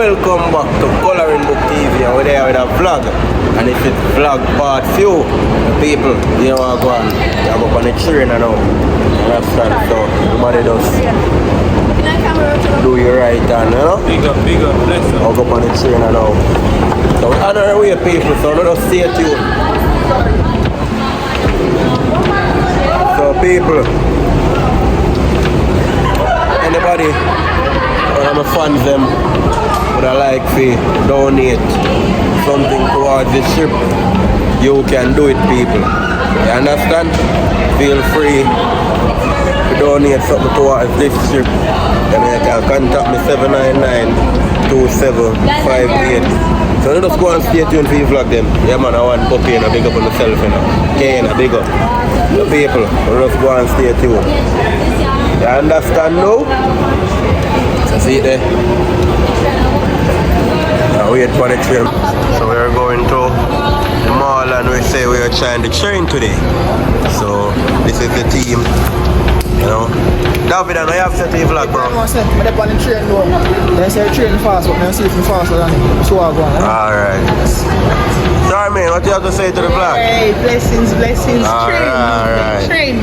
Welcome back to Coloring Book TV, and we're there with a vlog. And this is vlog part 2. People, you know what I'm going. I'm up on the train now. Understand? So everybody does do your right hand, you know? Big up, bless up. I'll go up on the train now. So we're on our way, people, so let us stay tuned. So people, anybody, one of my fans them would I like to donate something towards this trip, you can do it, people. You understand? Feel free to donate something towards this trip. Then you can contact me 799-2758. So let us go and stay tuned for you vlog them. Yeah man, I want puppy and I big up on myself, you know. Kane, I big up. The people, let us go and stay tuned. You understand now? So see it there. Now wait for the train. So we are going to the mall and we say we are trying to train today. So this is the team. You know. David, I know you have set the vlog, bro. I'm on the train though. They say train fast, but I see it faster than it. So I go on. Alright. Sorry man, what do you have to say to the vlog? Hey, blessings, Alright. Train.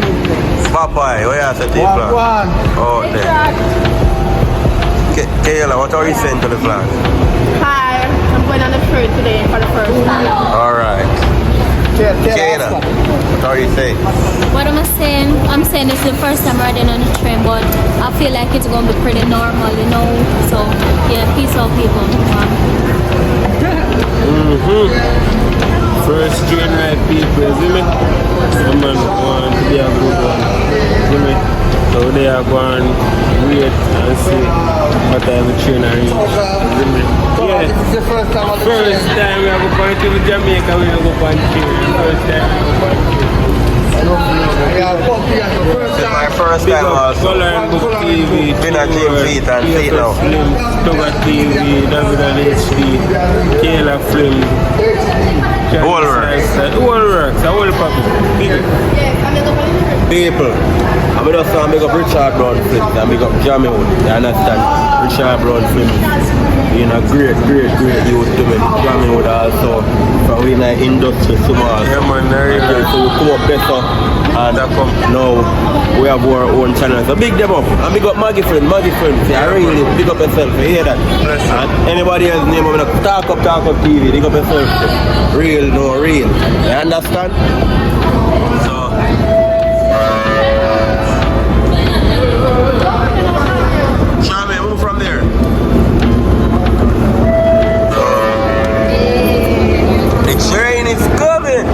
Papa, what you have to say to the vlog? Oh, there. Kayla, what are you saying to the vlog? Hi, I'm going on a train today for the first time. Alright. Kayla, what are you saying? What am I saying? I'm saying it's the first time riding on the train, but I feel like it's going to be pretty normal, you know? So, yeah, peace out, people. First train ride, people, see me? Someone want to be a good one, see me? So they are going to wait and see what time the train are reach, see me? Yeah, This is the first time first time we have going to Jamaica, we have go on train. First time we have going to This is my first time also. Coloring Book TV, Been a team feet and see now. Toga TV, David and HD, Kayla Film. All works. All works, all puppy. People, I'm just going to make up Richard Brown Films and make up Jamie Wood. You understand? Richard Brown Films being a great youth to me. Jamie Wood also from in the industry tomorrow. Yeah man, So we come up better and now we have our own channel. So big them up and big up Maggie Friends. Yeah, really big up yourself, you hear that? And anybody else name of it, talk up TV, big up yourself. Real, no real. You understand? So Charmy, move from there. The train is coming.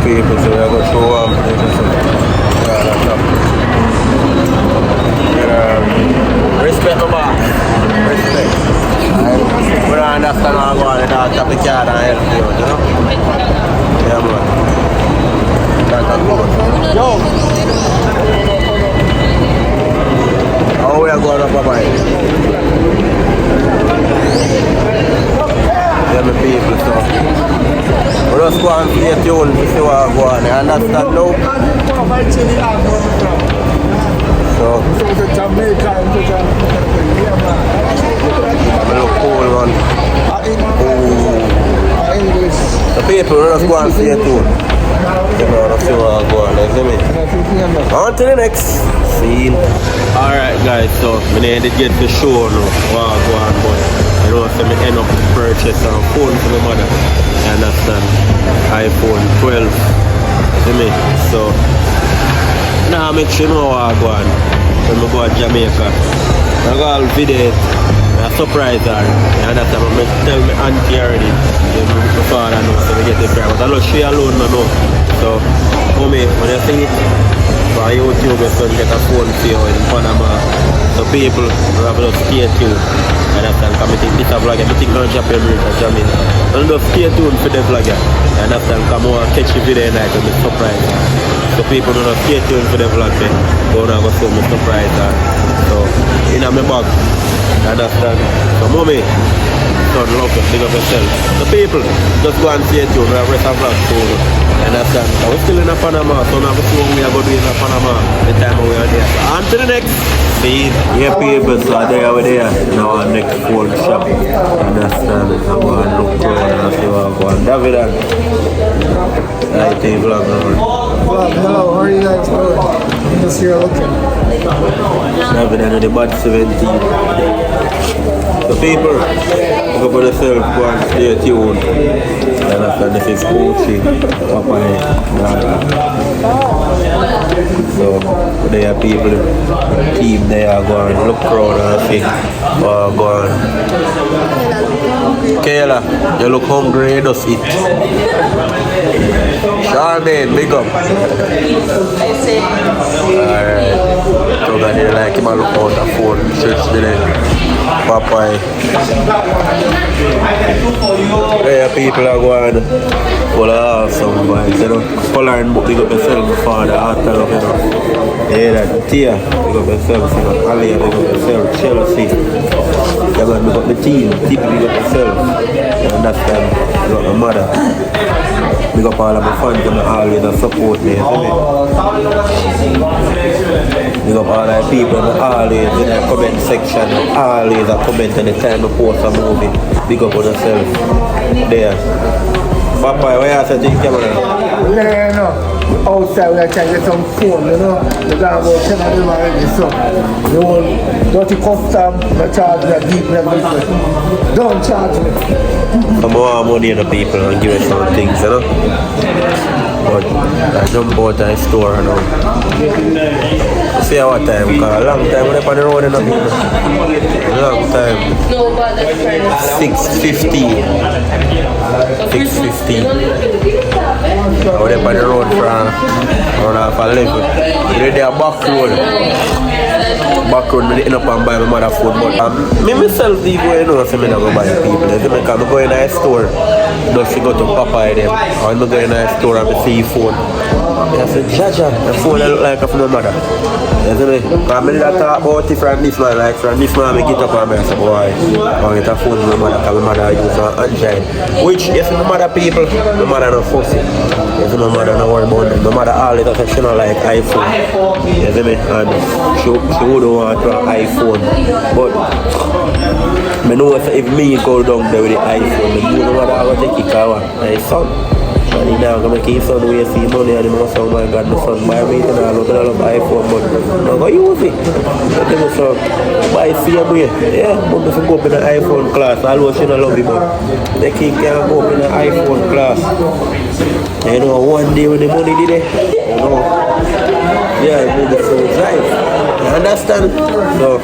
People, so I go through respect my boss. Respect. We don't understand how I go on the dog tap the card and help you, you know? Yeah, man. That's a good. Yo! How we are going up, bye-bye? Yeah, my people, so we just go and stay tuned to see what go on. You understand now? So I look cool, man. The people will just go and stay tuned. You know, let's see what go on, you see me? On to the next scene. Alright guys, so I need to get the show now. What go on, boy. You know, so I end up purchase a phone for my mother. You understand? iPhone 12. See me? So now make sure you know what go on. When I go to Jamaica, I go all video it. I surprise her. You understand? I tell my auntie already. My father knows, so we get the prize. But I know she alone no know. So, mommy, when you see it, for YouTube, your son get a phone for you in Panama. So people will have to stay tuned. You understand? Because I think this a vlog, I think I'm Japan or Jamin. And just stay tuned for the vlog. You understand? Come on, catch the video night and be surprised. So people don't stay tuned for the vlog. Go on and go show me surprise. So, in my bag. You understand? So mommy, son, love you, big up yourself. The people, just go and stay tuned. We have rest of vlog too. You understand? So we're still in Panama, so now we're going to do in Panama the time we are there. So on to the next scene. Yeah, people, so there we there. Now our next phone shop. You understand? I'm going to look around and see what I'm going. David, IT vlog. Hello, how are you guys doing? Just here looking. David and the bad 17. The people, look for yourself, go and stay tuned. And after this is coaching, Papaya. So there are people, team there going, look around and see what going. Kayla, you look hungry, you just eat. Charmaine, big up. Alright. So that they like him, I look out the phone, church today. Popeye. There people are going full of awesome vibes, you know. Color and book, big up yourself before the after, you know. Yeah, that Tia, big up yourself, you know. Alia, big up yourself, Chelsea. Yeah, man, big up the team, big up yourself. You understand? You got my mother. Big up all of my fans and always support me, you see me? Big up all the people and always in the comment section, always a comment anytime I post a movie. Big up on yourself. There. Papa, what you say to the camera? Yeah, no. Outside we are trying to get some phone, you know. We got about 10 of them already, so the whole dirty custom, the charge me a deep level. Don't charge me. Come on, money in the people and give us some things, you know. But I jump out of the store now. See what time, because a long time when I on the road in the people. Long time. 6:15. 6:15. I was on the road from around half 11. Ready a back road. Back road, I end up and buy my mother food. But me myself, even you know, so I go buy people. Because I go in a store, just to go to Popeye them. Or I go in a store and I see phone. I said, Jaja, the phone I look like of my mother. You see me? Because I talk about it from this man, like from this man I get up and I say, boy, I get a phone with my mother, because my mother use an Android. Which, if my mother people, my mother not fussy. You see, my mother not worry about them. My mother always says she don't like iPhone. You see me? And she wouldn't want to have iPhone. But I know if me go down there with the iPhone, my mother will take it out. My son. And now I'm going to keep son away see money and I'm oh my God, my son buy me and I love iPhone, but I'm going to use it. So buy same way. Yeah, but if you go up in an iPhone class, although she don't love it, but the kid can't go up in an iPhone class. You know, one day when the money did it, you know, yeah, it made it so nice. You understand? So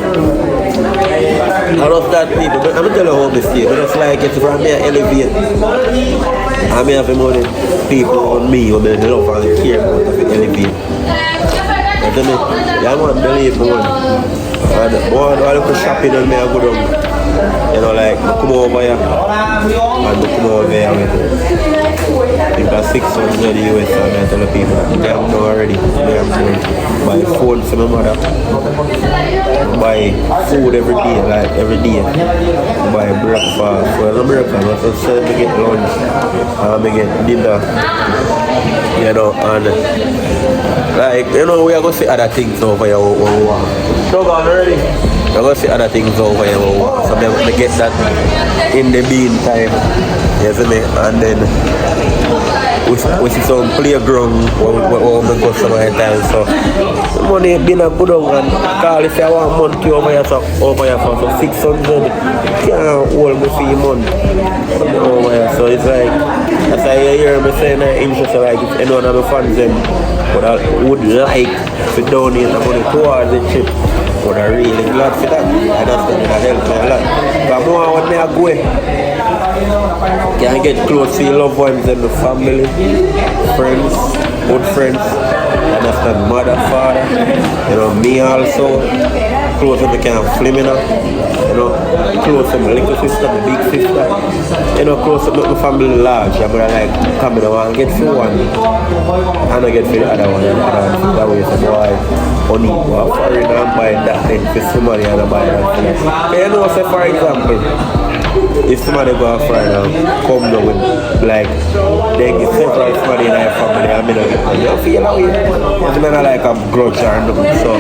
I love that people, but I'm going to tell you how this is. It's like it's from me elevate. I may have money people on me who may love and care about the elevate. You know, yeah, man, believe me, man. And all the shopping and me I go down. You know, like, I come over here and I come over there with I think that's 600 US and I tell the people that they have no already. They have to buy phone for my mother. Buy food every day, like every day. Buy breakfast. Well, not breakfast, but instead I get lunch and I get dinner. You know, and like, you know, we are going to see other things over here. So gone already. We're going to see other things over here. So I'm going to get that in the meantime. You see me? And then we see some playground where we go some other time. So the money been a good one. And call if I want monthly over here for 600. Can't hold me for a month over here. So it's like, as I hear me saying that interest, like if anyone of my fans them would like to donate the money towards the trip, but I'm really glad for that. I understand that helps me a lot. But more when I go, can get close to your loved ones and the family, friends, good friends. I understand mother, father, you know, me also. Close to me can film, you know, close to my little sister, my big sister, you know, close to my family large. I'm gonna like come in and get for one, and I get for the other one, and the other one. That way, so boy, only go foreign and buy that thing for somebody and buy that thing. You know, say for example, if somebody go out foreign and come now with like they give several somebody in their family, I mean, you feel that way. It's not like a grudge or nothing. So,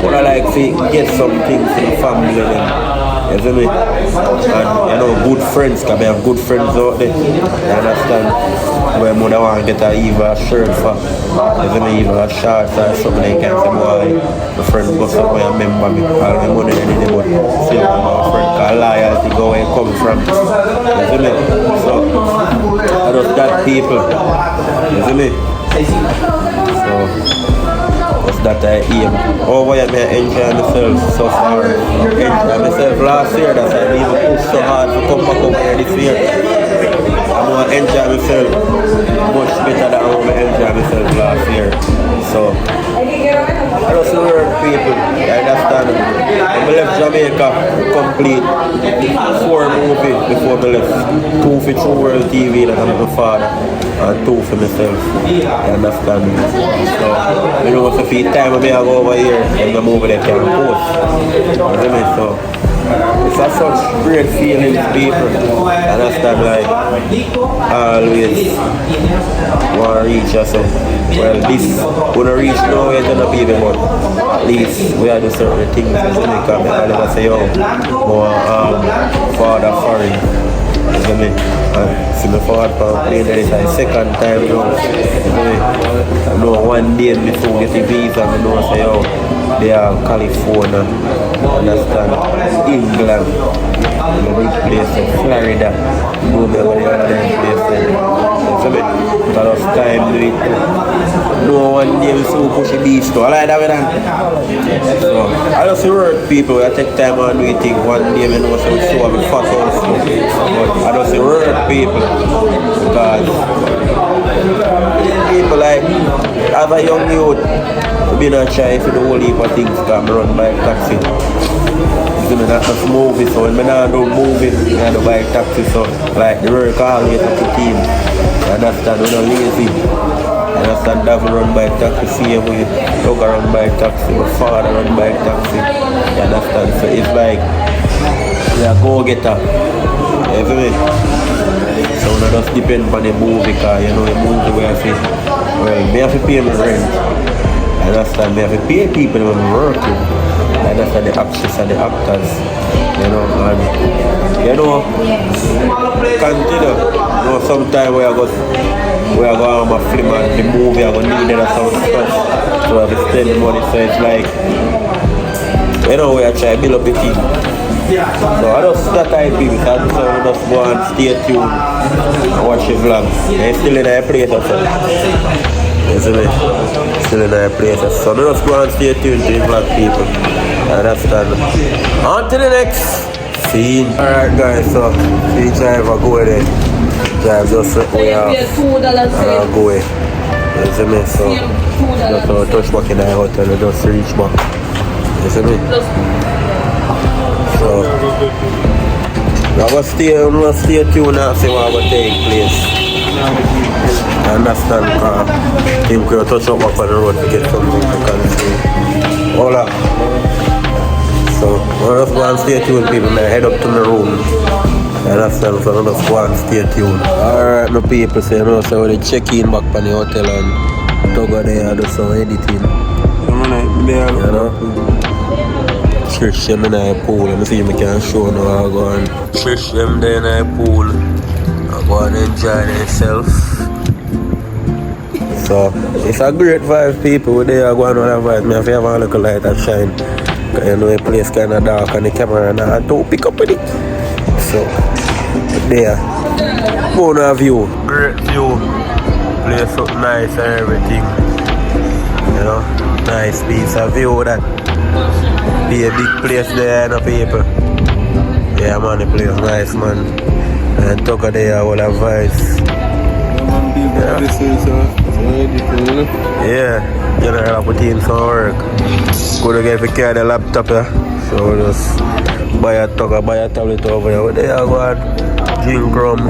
what I like to get some things in the family and you see me? And you know, good friends, because we have good friends out there. You understand? Where mother want to get a shirt for, you see me, even a shorts or something, they can say, boy, my friend go somewhere and remember me, all my money and anything, but see my friend, because loyalty go where it comes from. You see me? So, I just got people. You see me? So, that I aim. Over here, I enjoy myself so far. Enjoy myself last year, that's why I even pushed so hard to come back over here this year. I'm going to enjoy myself much better than how I enjoyed myself last year. So, I just learn people, I understand. When I left Jamaica, complete 4 movies before I left. 2 for True World TV that I'm my father, and 2 for myself. You understand? So, you know, if the time I go over here, and I'm over there, I can post. You know what I mean? So, it's a such great feeling to people. And understand, like, always want to reach yourself. Well, this wouldn't reach nowhere to the people, but at least we have to certain things. Because I never say, oh, more father foreign. You see me? And see my father playing there, it's like second time, you know. I know one day before I get the visa, I know I say, oh, they are California, understand, England, the big place of Florida, go there with the other place there. You see me? But of time do it. No one day we so push the beach too. I like that with them. So I just work people, I take time and do it thing. One day I know so I be fast also. But I just work people because people like as a young youth we been a try for the whole heap of things because I run by taxi. You know, that's a movie, so when I do movie, I do buy taxi, so like the work always at the team. You understand, we're not lazy. You understand, David run by taxi, same way, Doga run by taxi, my father run by taxi. You understand, so it's like, we are go-getter. You feel me? So we don't just depend on the movie, because you know the movie where I say, well, me have to pay my rent. You understand, me have to pay people when I'm working. I understand the actors and the actors, you know, and you know, continue. You know, sometime we are going on a film and the movie are going to need some stuff, so I have to spend the money, so it's like, you know, we are trying to build up the team. So I just that type people, so I just go and stay tuned and watch the vlogs. And still in a place or something. You see me? Still in our places. So we just go and stay tuned to the vlog people. Understand? On to the next scene. Alright guys, so we drive a go there. Drive just way off and go away. You see me? So just touch back in the hotel and just reach back. You see me? So I'm gonna stay tuned and see what will take place. I understand, I think we'll touch up on the road to get something to consume. Hold up. So, we'll just go and stay tuned, people. I head up to my room. I understand, so I'll just go and stay tuned. Alright, my people, so you know, so they check in back from the hotel and go there and do some editing. You know? Trish them in the pool, and see if I can show now how I go and trish them there in the pool. I go and enjoy themselves. So, it's a great vibe, people. We're there, I go and have a vibe. I have to have a little light that shine. Because you know the place kind of dark and the camera and I don't pick up with it. So, there. Bona view. Great view. Place up nice and everything. You know, nice piece of view that. Be a big place there, no people. Yeah, man, the place nice, man. And talk there, all advice. Yeah, general put in some work. Go to get to carry the laptop, yeah. So we'll just buy a talk, buy a tablet over there. There, go and drink rum.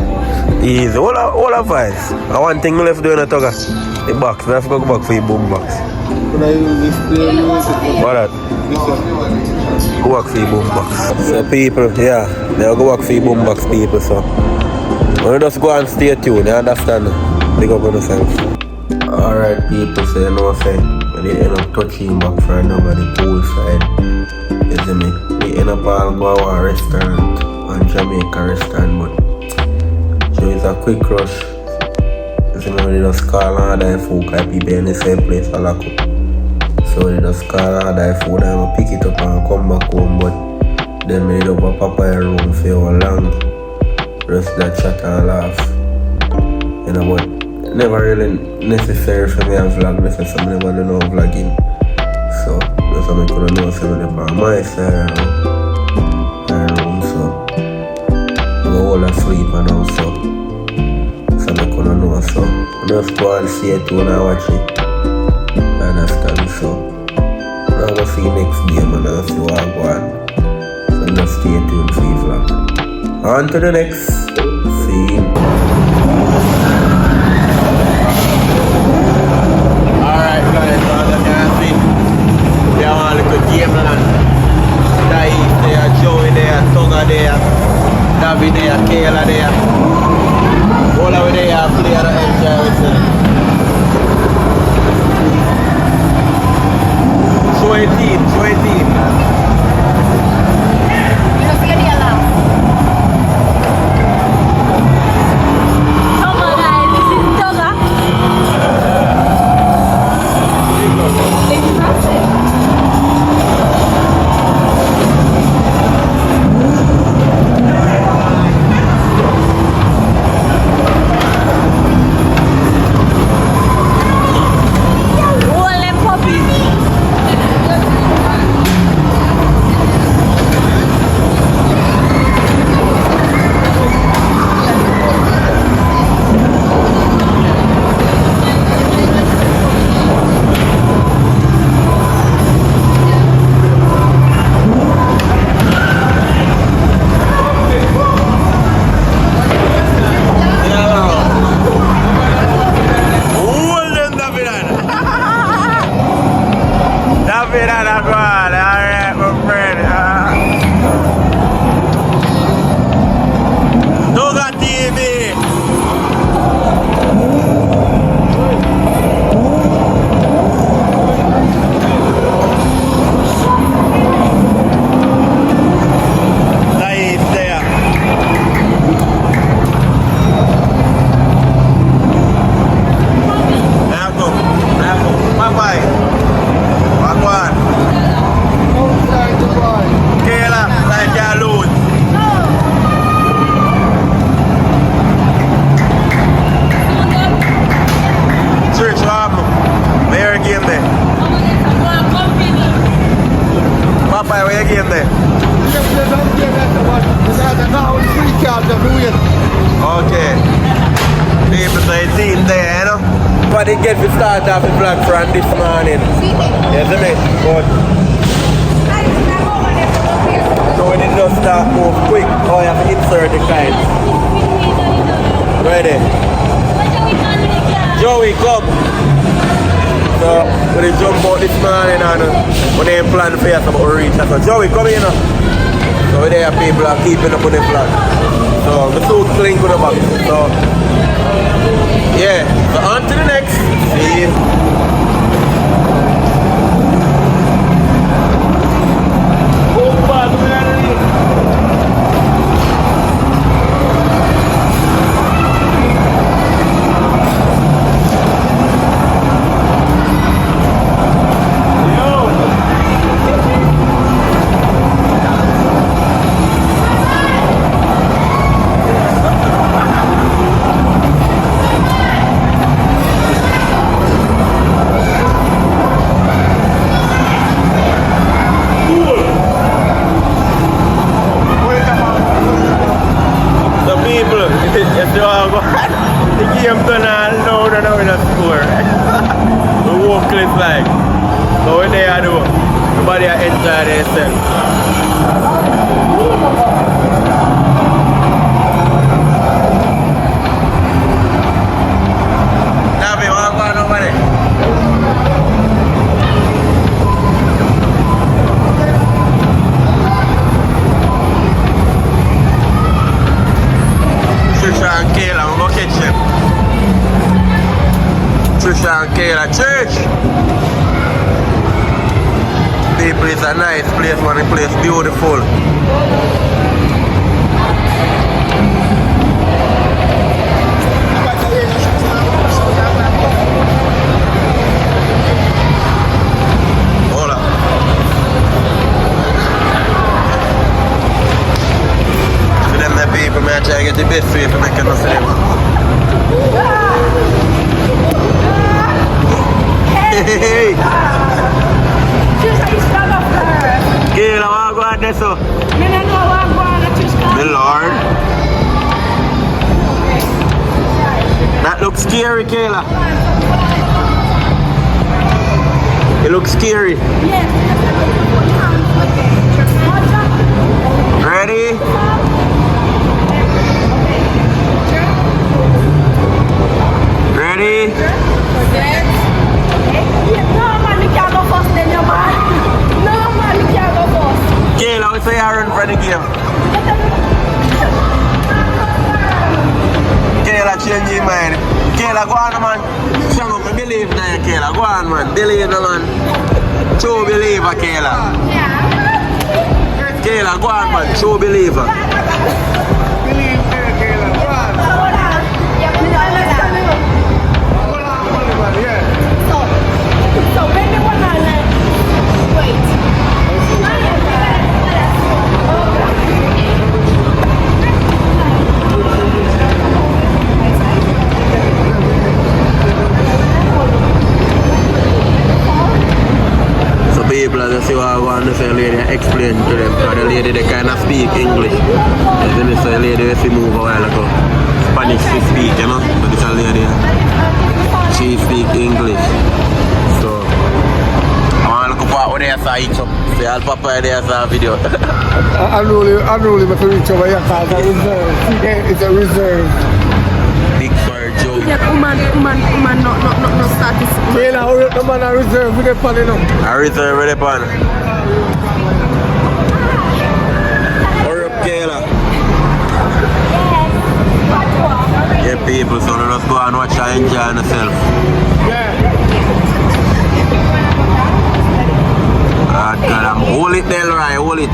Easy. All advice. And one thing we left doing a talk, the box. We have to go back for your boom box. What that? Go back for your boom box. So people, yeah, they'll go back for your boom box, people. So we just go and stay tuned, you understand? Big up on yourself. Alright, people, so you know what I'm saying? When they end up touching back for another the pool side, you see me? They end up all go to a restaurant, on Jamaica restaurant, but so it's a quick rush. You see me, when they just call all their food, because people in the same place for lock up. So they just call all their food and I pick it up and come back home, but then we end up a Papaya room for how long. Just that chat and laugh. You know, but never really necessary for me to vlog this, so I never do no vlogging. So that's how I could know some of them on my side my room, so I go all asleep and also. So I could know, so I just go and see it when I watch it. I understand, so I'm going to see next game and I'll see what I go on. So just stay tuned for the vlog. On to the next scene. Alright guys, so as you can see, we have a little game land. Dave there, Joey there, Tonga there, David there, Kayla there. All over there, play and enjoy yourself. Show a team, show a team. You don't see any alarm. Come on guys, this is Toga. Ole puppy. Okay. People say team there, you know. But it gets to start off the vlog from this morning. You see me? But so So when it just start move quick, oh you have to insert the kind. Ready? Joey, come. So when they jump out this morning and when they plan for you to reach. So Joey, come here now. So there people are keeping up with the flag. So the suit clean with the back. So yeah, so on to the next. See you. Church. People, it's a nice place, man. The place beautiful. Hold up. For them the people, man, I try to get the best way to make it for them. Hey! Kayla, what go on there, so? The Lord. That looks scary, Kayla. It looks scary. Ready? Ready? Kayla, we say I run for the game. Kayla, change your mind. Kayla, go on, man. Show me, believe in you, Kayla. Go on, man. Believe in man. True believer, Kayla. Kayla, go on, man. True believer. Believe in Kayla. Go on. So when they want to wait. So people, as you see what I want to say, lady, explain to them. Because the lady, they kind of speak English. As you say, lady, if you move a while ago, Spanish she speak, you know. But this lady, she speak English. So I want to look for what they saw each up. See, I'll papa there saw a video. Unruly, but reach over here because it's a reserve. It's a reserve. Big fire Joe. Woman, no status. Kayla, hurry up, the man, a reserve with the pan, you know. I return with the pan. Hurry up, Kayla. Yeah, people, so let's go and watch her enjoy herself. God, I'm hold it there, right? Hold it.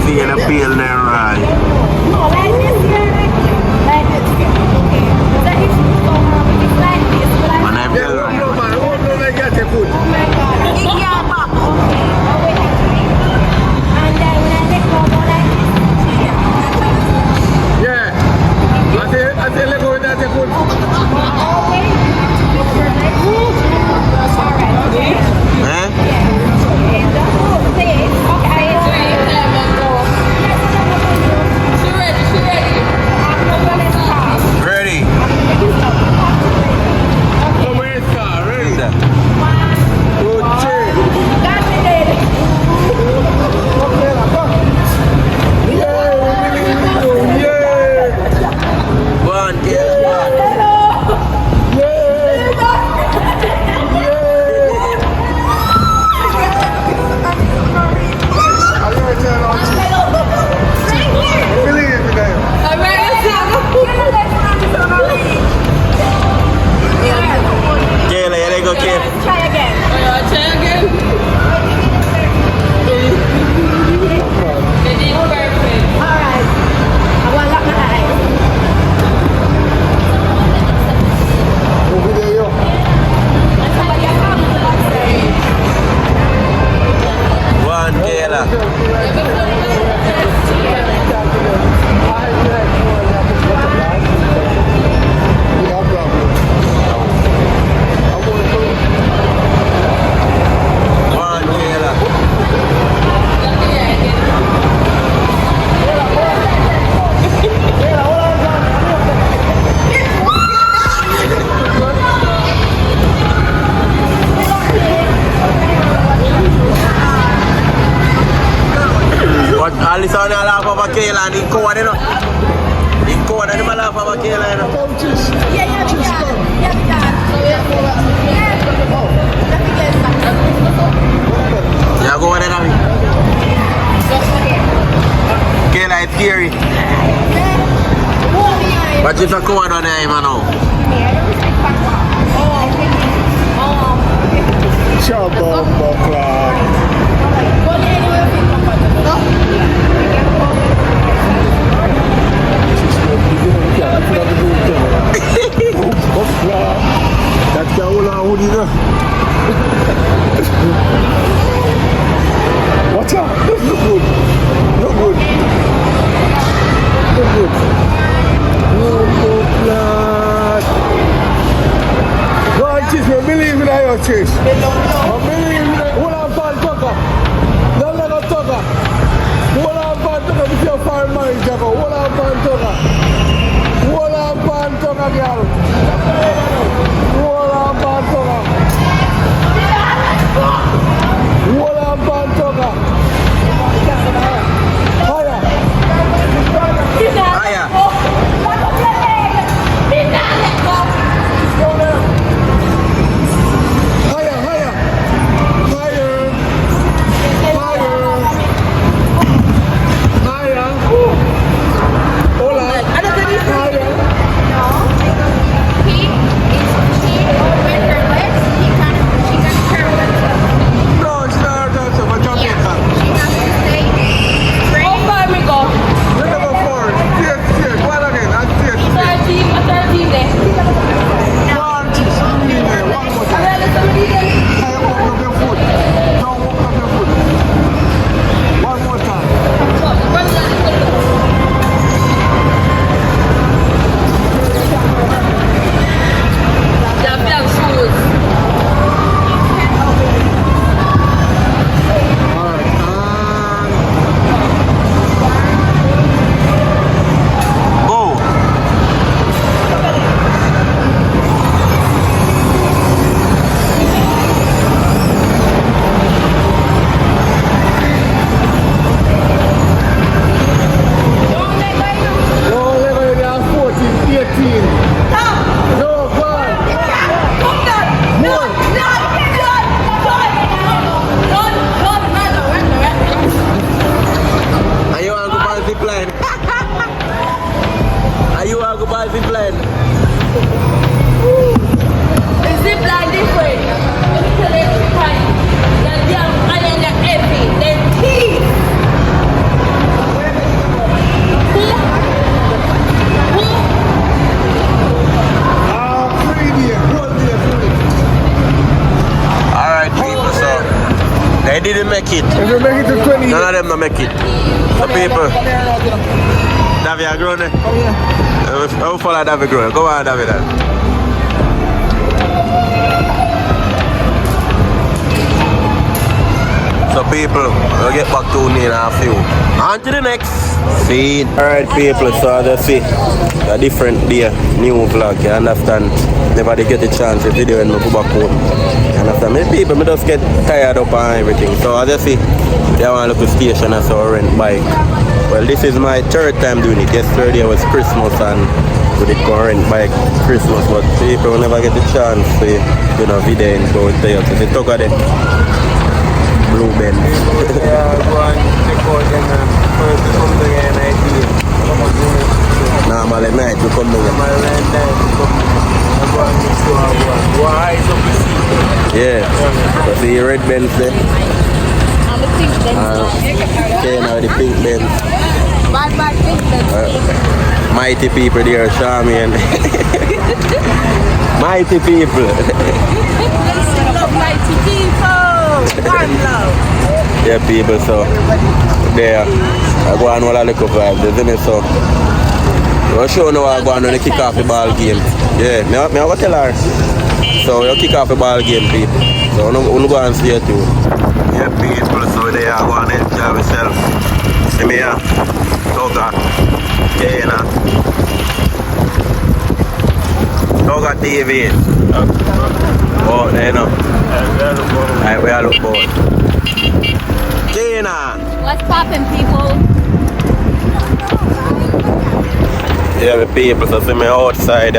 Feel the peel there, right? No, like this here. Like this here. Okay. That is so it's like this. Man, I feel right. No, man, hold on, I get it good. Oh my God. It's your back. Okay. Now we have to make it. And then when I let go like this. Yeah. I say let go with that, it's good. Okay. Alright, okay? Eh? Okay, She ready. Kayla and he code, you know. He code and he laugh about Kayla, you know. Yeah, go on then, Abby. Kayla, it's scary. But if I code on him, I know. Chabamba club. That's the whole hoodie there. Watch out, this look good. Look good. Look good. Go on, Chis, we believe in your Chis. We believe in it. Hold on, Pan Tucker. Don't let us Tucker. Hold on, Pan Tucker. This is your foreign marriage, Jacob. Hold on, Pan Tucker. Hold on, Pan Tucker, girl. Hold on, Pan Tucker. Hold on, Pan Tucker. Higher. Higher. Higher, higher. Higher. Higher. Higher. Hold on. Higher. No, it's not that of a Jamaica. Let them go forward. Yes, yes. One again. And yes, yes. One, two, three, one more time. Higher, open up your foot. Don't open up your foot. One more time. Alright, Go. no level you are 14, 18. No, go on. Are you want to go buy zip line? Are you want to go buy zip line? Free there, hold there, free. Alright, people, so they didn't make it. If you make it to 20, None of them don't make it. So people, David, you grown? How follow David grown? Go on, David. So people, we'll get back to you in a few. On to the next scene. Alright people, so as you see, a different day, new vlog, you understand? Never they get a chance to video when I go back home. You understand? Many people, me just get tired up and everything. So as you see, they want to look at station and so rent bike. Well, this is my third time doing it. Yesterday was Christmas and we did go rent bike Christmas, but people will never get the chance to, you know, video and go there. So they talk of it. Blue Bend. Yeah, go and check out them first to come together and idea. Normal at night you come My down. land time to come and go and mix to our one. Go and eyes up the sea. Yeah. So see red Benz there. Okay, now the pink Benz. Mighty people there, Charmian. Mighty people. Mighty people. One love. Yeah, people, so there. I go on all a little vibe, isn't it? So we'll show now I go on when you kick off the ball game. Yeah, me have to tell her. So you kick off the ball game, people. So we'll go and see it too. Yeah, people, so there I go and enjoy myself. See me here. Toga. Kena. Toga TV. Oh, there you know. Alright, we all look bored. Kena. What's poppin', people? Yeah, the people, so see me outside.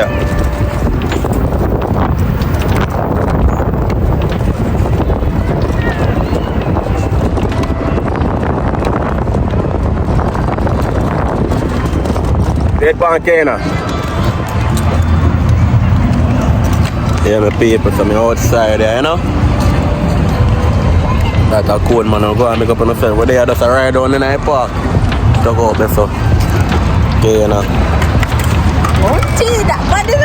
Red Bankena. Yeah, my people, so me outside there, you know. That's a cold man, I'll go and make up on myself. Where they are just a ride down in the park. Talk out there, so. Okay, you know. Oh, gee, that body.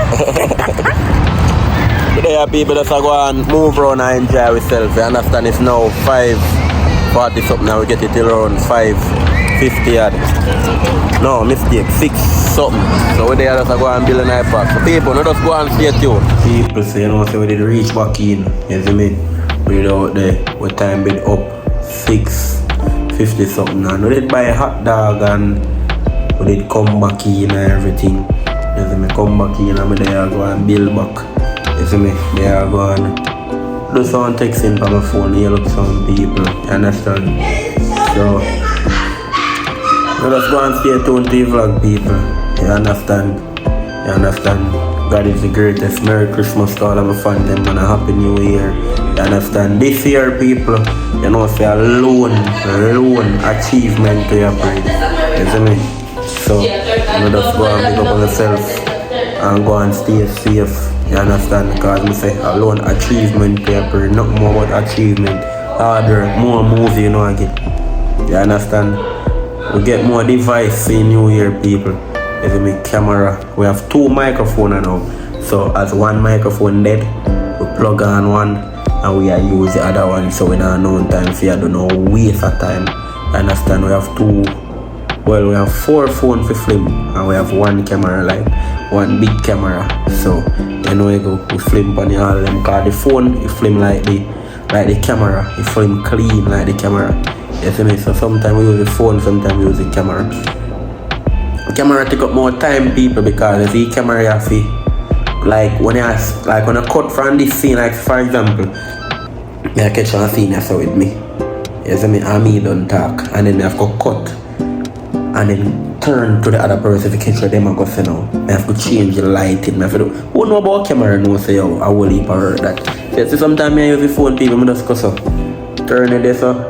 There are people that go and move around and enjoy ourselves. You understand? It's now 5:40 something, now we get it till around 5:50 odd. No, mistake, 6 something. So we there just go and build an iPad. So people, no just go and stay tuned. People say, you know, so we did reach back in, you see me? We did out there, we time bid up 6:50 something. And we did buy a hot dog and we did come back in and everything. You see me? Come back in and we there go and build back. You see me? They are going do some texting from my phone, hear up some people, you understand? So, we just go and stay tuned to the vlog, people. You understand? You understand? God is the greatest. Merry Christmas to all of my fans and a Happy New Year. You understand? This year, people, you know, say a lone achievement to your praise. You see me? So, you just go and pick up on yourself and go and stay safe. You understand? Because me say a lone achievement to your praise. Not more about achievement. Harder, more movie, you know, I get. You understand? We get more device in New Year, people. If we make camera, we have 2 microphones now. So as one microphone dead, we plug on one and we use the other one. So we don't know time for you, don't know waste of time. You understand? We have 4 phones for film and we have 1 camera, like 1 big camera. So you know we film on all of them. Cause the phone, you film like the camera, you film clean like the camera. You see me? So sometimes we use the phone, sometimes we use the camera. Camera take up more time, people, because if the camera you have to, like when I cut from this scene, like for example, I catch one scene so with me. You see me? And me don't talk, and then I have to cut and then turn to the other person to catch them and go say no. I have to change the lighting. I have to who know about camera know say yo, I will leave her that. You see sometimes I use the phone, people, I just go so turn it there so.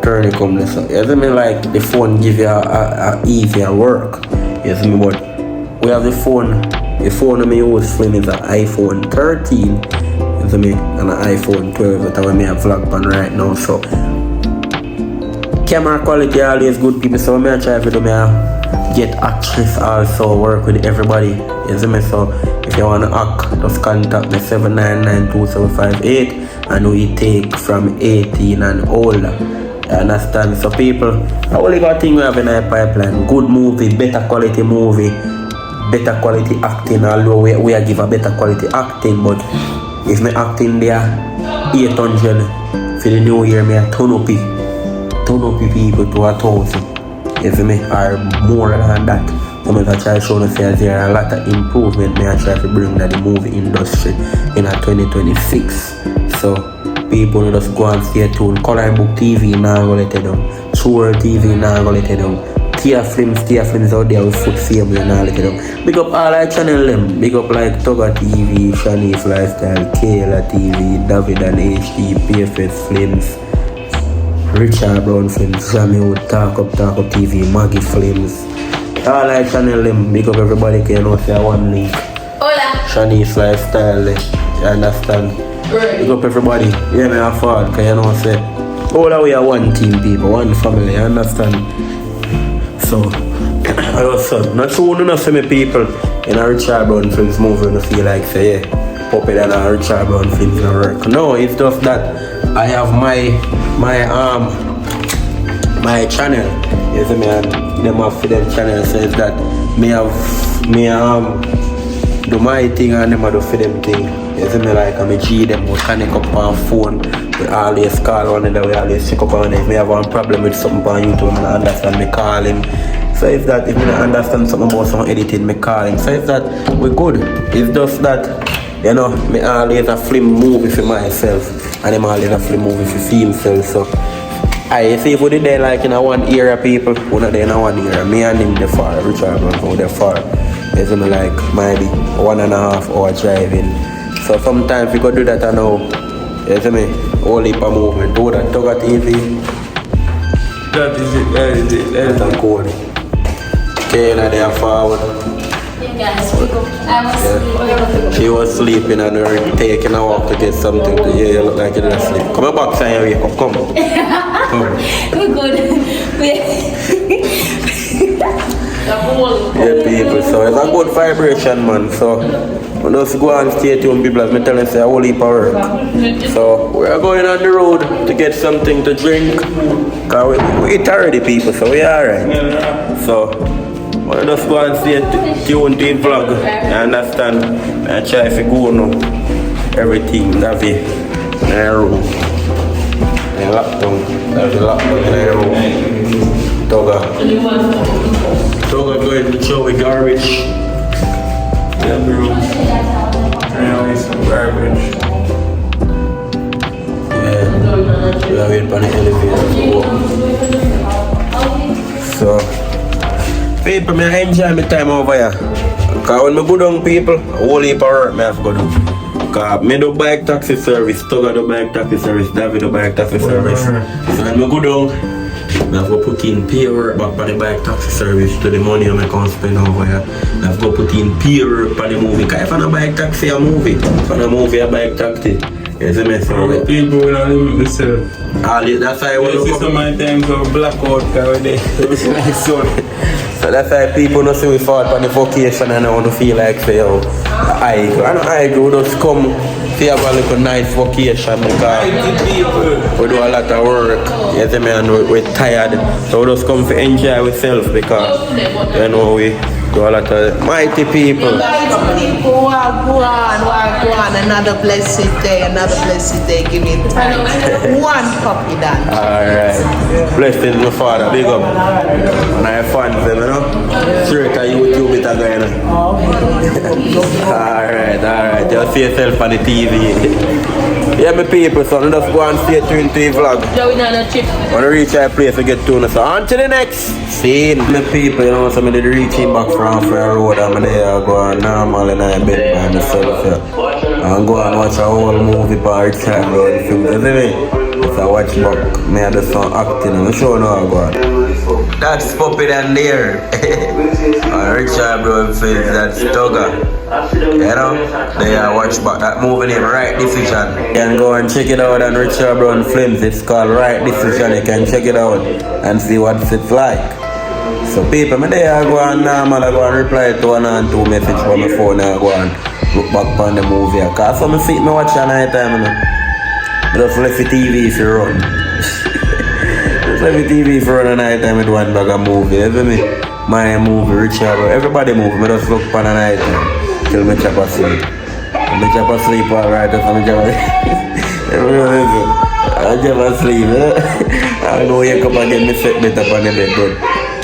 Turn it come this up. You see me? Like the phone give you a easier work. You see me? But we have the phone I use film is an iPhone 13. You see me? And an iPhone 12 that I have vlog on right now. So camera quality always good, people. So I try to do get actress also, work with everybody. You see me? So if you wanna act, just contact me 7992758 and we take from 18 and older. You understand? So people, I only got thing we have in our pipeline. Good movie, better quality movie, better quality acting, although we are give a better quality acting, but if me acting there 800 for the new year, me a turn up people to 1,000. You see me? Or more than that. So I try to show you there are a lot of improvement me I try to bring to the movie industry in 2026. So people just go and stay tuned. Color Book TV now go let it down. Sure TV now go let it down. Tia Films out there with Foot Fame now let it down. Big up all our channel them. Big up like Toga TV, Shanice Lifestyle, Kayla TV, David and HD, PFS Films, Richard Brown Films, Jamie Wood, Talk Up TV, Maggie Films. All our channel them. Big up everybody can you know say one link. Hola. Shanice Lifestyle, you understand? Big up everybody. Yeah, me have fun, cause you know say all the way are one team, people, one family, you understand? So I was not soon enough for me people in a Richard Brown Films movie to feel like say yeah, pop it and a Richard Brown Films in work. No, it's just that I have my channel. You see me, and them have for them channel says that me do my thing and them do for them thing. You see me, like I'm a G them, we connect up on phone, we always call one another, we always check up on them. If me have one problem with something on YouTube, I don't understand, me call him. So if that, if me don't understand something about some editing, me call him. So if that, we good. It's just that, you know, me always a film movie for myself, and him always a film movie for himself. So I see if we did there like in a one era, people, we're not there in a one era. Me and him there far, Richard Brown, there far. It's like maybe 1.5 hour driving. So sometimes we could do that now. You see me? Whole heap of movement. Do that. Tug at TV. That is it. That is it. That is That's it. cool. Okay, now they are forward. Guys, I was Yeah. She was sleeping and we were taking a walk to get something to eat. You look like you're asleep. Come on back, son, you wake up. Come. we're good. Yeah, people. So it's a good vibration, man. So we just go and stay tuned, people. As me tell you, say a whole heap of work. So we are going on the road to get something to drink. Cause we eat already, people. So we are alright. So we just go and stay tuned to the vlog. You understand? I try to go now. Everything that we in our room. And lockdown. That's the lockdown in our room. Toga going to show with garbage. Yeah, bro. Really, some garbage. Yeah, we are waiting for the elevator to go. So, people, I enjoy my time over here. Because when I go down, people, a whole heap of work I have to go do. Because I do bike taxi service, Toga do bike taxi service, David do bike taxi service. So when I go down, I have to put in pay work back for the bike taxi service to the money I can spend over here. I have to put in pay work for the movie. Because if I'm a bike taxi, a movie. If I'm a movie, a bike taxi. You see me? So, People will not limit themselves. that's why I want You see to some of the times of blackout because they was like sun. So that's why people don't see we fall on the vacation and I want to feel like say, yo, I go just come to have a little nice vacation because we do a lot of work, you see me, and we're tired. So we just come to enjoy ourselves because, you know, we do a lot of mighty people. People go on, another blessed day, give me time. One puppy done. Alright. Blessings, my father, big up. And I have fun with them, you know? Straight to YouTube it again. Alright. Just see yourself on the TV. Yeah, my people, so I just go and stay tuned to the vlog. When I reach that place, I get tuned. So on to the next scene. My people, you know, so I did reaching back from Fair Road. I'm there, go on normal and I bed by myself. Yeah. And go and watch a whole movie by Richard Brown film. You see me? If I watch back, me I do some acting and I show you how I go on. That's Puppy and there. And Richard Brown film, that's Tugger. You know, they watch back that movie named Right Decision. You can go and check it out on Richard Brown Films. It's called Right Decision. You can check it out and see what it's like. So people, me there go and normal, I go and reply to 1 and 2 message from my phone and I go and look back on the movie. Cause some sit me watch at night time, you know. Just left the TV if you run. Just left the TV if you run at night time with one bag of movie. You feel me? My movie, Richard Brown, everybody movie. Me just look on the night time. Till me chop asleep. Me chop asleep alright, so me chop asleep. I chop asleep, I know you come and get me set better on the bed, but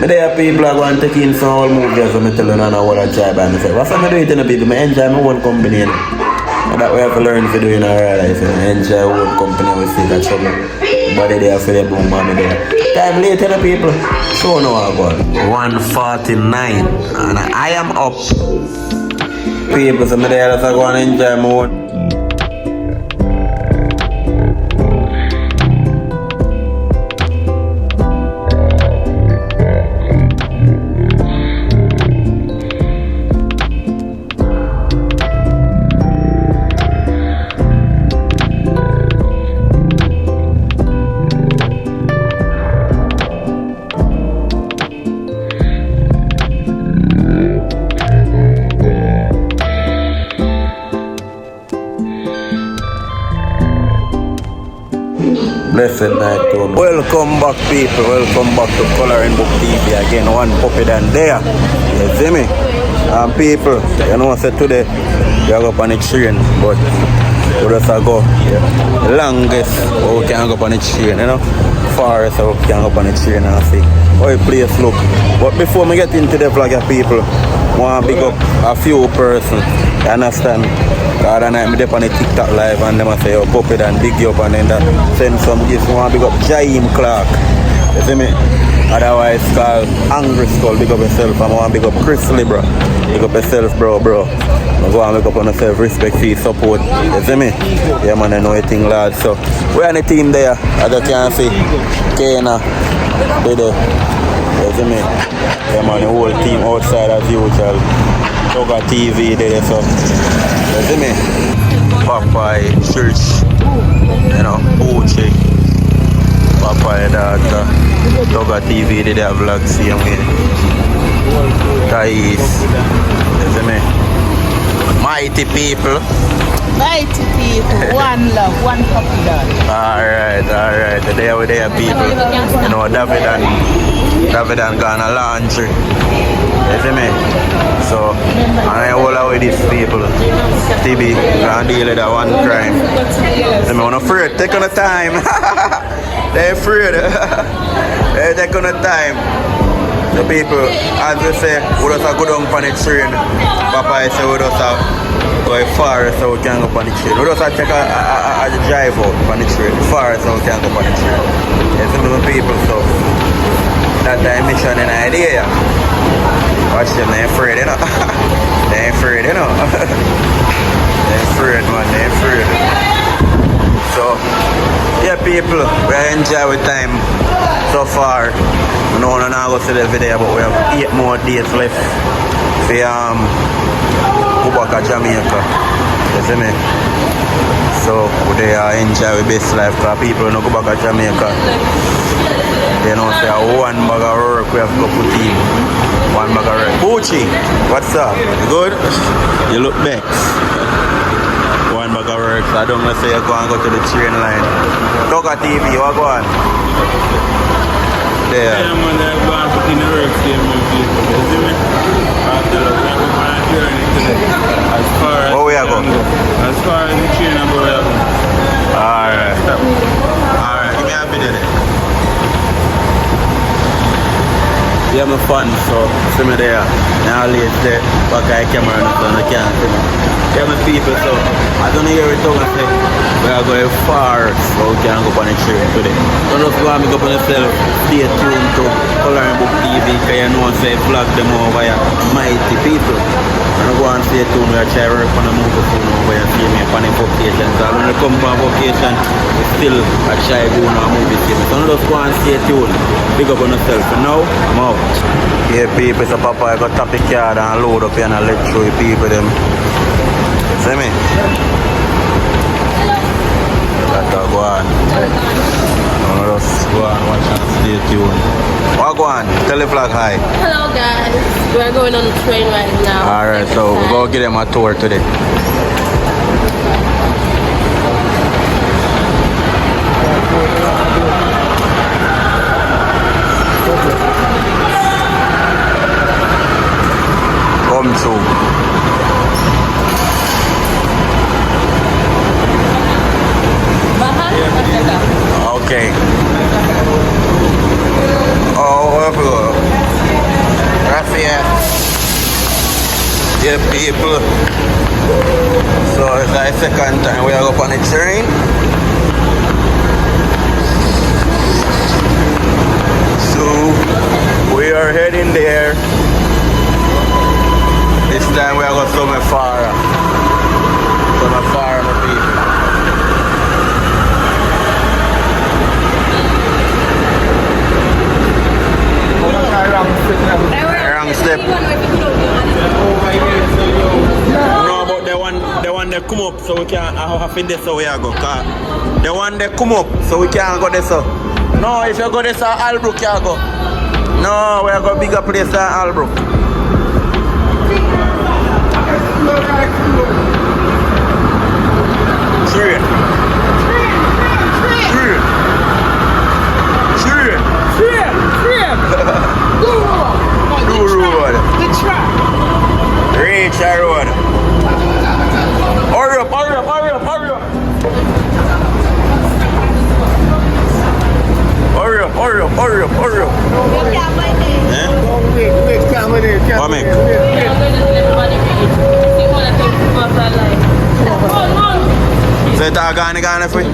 me there people are going to take in some old movies, so me tell you now what I try by myself. What's I do it in the people? I enjoy my own company, you know? And that way I have to learn to do in our life, you know? Enjoy my own company, we see that trouble. Body there for the boom, mommy there. Time later, the people, so now I got 1:49, and I am up. People, so me there just go and enjoy my own. Blessed night to me. Welcome back people, welcome back to Coloring Book TV again, one puppy than there. You see me? People, you know I said today, you go up on the train, but we just go longest we can go up on the train, you know? Farthest we can go up on the train and see how the place look. But before we get into the vlog, people, I want to big up a few persons, you understand? The other night I on the TikTok live and them say, yo, puppy and dig you up and then that send some gifts. I want to big up Jaim Clark. You see me? Otherwise called Angry Skull. Big up yourself. I want to big up Chris Lee, bro. Big up yourself, bro. I go and big up on yourself. Respect for your support. You see me? Yeah, man, I know everything, lad. So, we're on the team there. As you can see, Kena, they there. You see me? Yeah, man, the whole team outside as usual. Toga TV there, so. You see me? Popeye, Church, you know, Uchi. Popeye, that. Toga TV, they have vlogs, see me. Thais, you see me? Mighty people. Mighty people, one love, one puppy dog. Alright. There we there people. You know, David and Ghana laundry. You see me? So, and I all away these people. TB, gonna deal with that one crime. You see me? I'm not afraid, take on the time. They're afraid. They take on the time. The people, as we say, we just go down on the train. Papa say we just go far so we can go on the train. We just check a drive out on the train, far so we can go on the train. There's some people, so that's the mission and idea. Watch them, they ain't afraid, you know. They ain't afraid, you know. They ain't afraid, man, they ain't afraid. So, yeah, people, we enjoy our time so far. We don't want to go to the video, but we have 8 more days left for go back to Jamaica. You see me? So they enjoy the best life because people don't go back to Jamaica. They don't say one bag of work we have to put in. One bag of work. Poochie, what's up? You good? You look back. One bag of work. So I don't want to say you go and go to the train line. Toga TV, what go on? There. Yeah, man, they're going to put in the work here, my people. You see me? After that, we're going on a journey today. As far as where we are going? As far as the train and where we are going. Alright. Alright, give me a video there. Yeah, I'm fun, so see me there. Now late there, back I camera and so I can't see me. Yeah, my people, so I don't hear it talk and say we are going far, so we can go on the train today. So just go and make up on yourself, stay tuned to Coloring Book TV, because you know say vlog them over here, mighty people. And go and stay tuned, we are trying to work on a movie soon over here, see me on the vocation. So when I come from vocation, we still I try to go on a movie see me. So just go and stay tuned, big up on yourself. For now, I'm out. Yeah, people, so Papa, I got tap the card and load up here and let through the people them. See me? That's go on. Just go on, watch and stay tuned. What go on? Tell the vlog hi. Hello guys, we're going on the train right now. Alright, so we're going to give them a tour today. Come through. Okay. Oh, where we go? Raphael. Yeah, people. So it's our second time we are up on the train. So we are heading there. This time we are going somewhere far. Somewhere far on the people. Wrong step. No, but the one that come up, so we can't have it there, so we are go. The one that come up, so we can't go there, so. No, if you go there, so Albrook, you go. No, we are go bigger place than Albrook. Train. Blue road. The track. Reach a road. Hurry up. Hurry up. Wait, come in. What make? So it's all gone for you?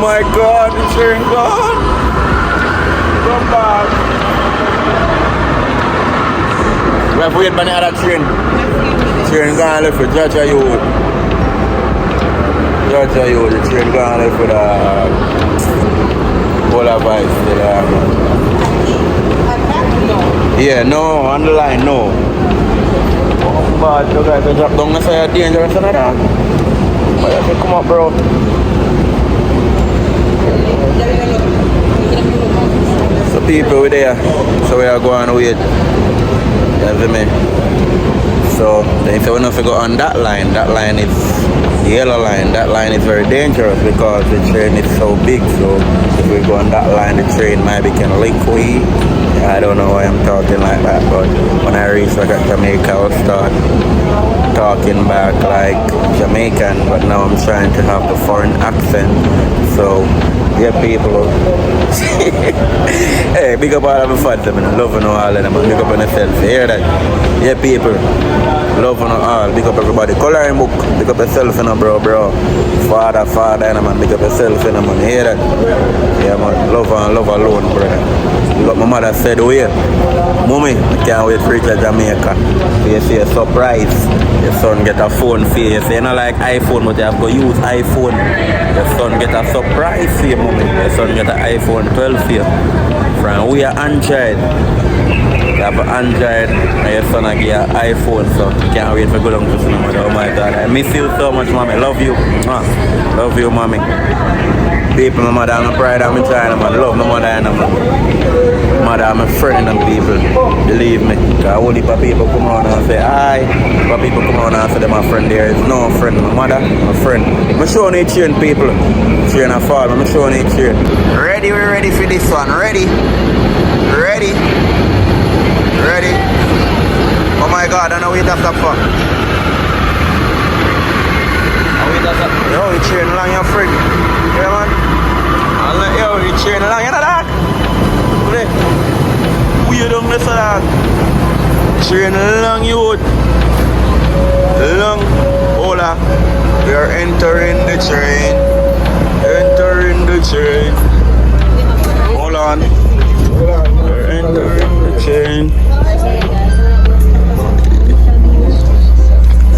my God, the train gone. Come back. We have to wait for the other train. Train gone left for Jaja Youth. Jaja Youth, the train gone left for the Bola Vice. Yeah, no, on the line, no. Oh, but you guys are drop down and say you're dangerous and that. But you have to come up, bro. So people were there, so we are going to wait. You see me? So they say we don't have to go on that line is the yellow line. That line is very dangerous because the train is so big. So if we go on that line, the train maybe can leak we. I don't know why I'm talking like that, but when I reach like at Jamaica, I'll start talking back like Jamaican, but now I'm trying to have the foreign accent. So yeah, people. Hey, big up all of my fans, I love all of them, big up on yourself. You hear that? Yeah, people. Love on all, big up everybody. Coloring book, big up yourself, bro. Father, man, big up yourself, man. You hear that? Yeah, man, love alone, brother. Big up my mother said, oh yeah, mommy, I can't wait for reach Jamaica. You see a surprise. Your son get a phone for you. You know like iPhone, but you have to use iPhone. Your son get a surprise for you, mommy. Your son get an iPhone 12 for you. From we are Android. You have an Android and your son will give you an iPhone, so can't wait for go down to see my mother. Oh my God, I miss you so much, mommy. Love you. Love you, mommy. People, my mother, I'm a pride, I'm in China, man. Love my mother and my mother, I'm a friend and people. Believe me. Because only for people come around and say hi. For people come around and say they're my friend. There is no friend. My mother, my friend. I'm showing you train, people. Train a fall. I'm showing you train. Ready, we're ready for this one. Ready. Oh my God, I know we have to fuck. Yo, you train along your friend. Yeah, man. Yo, you train along, you know that? We don't listen to that. Train along, you. Long. Hola. We are entering the train. Hold on. We're entering the train.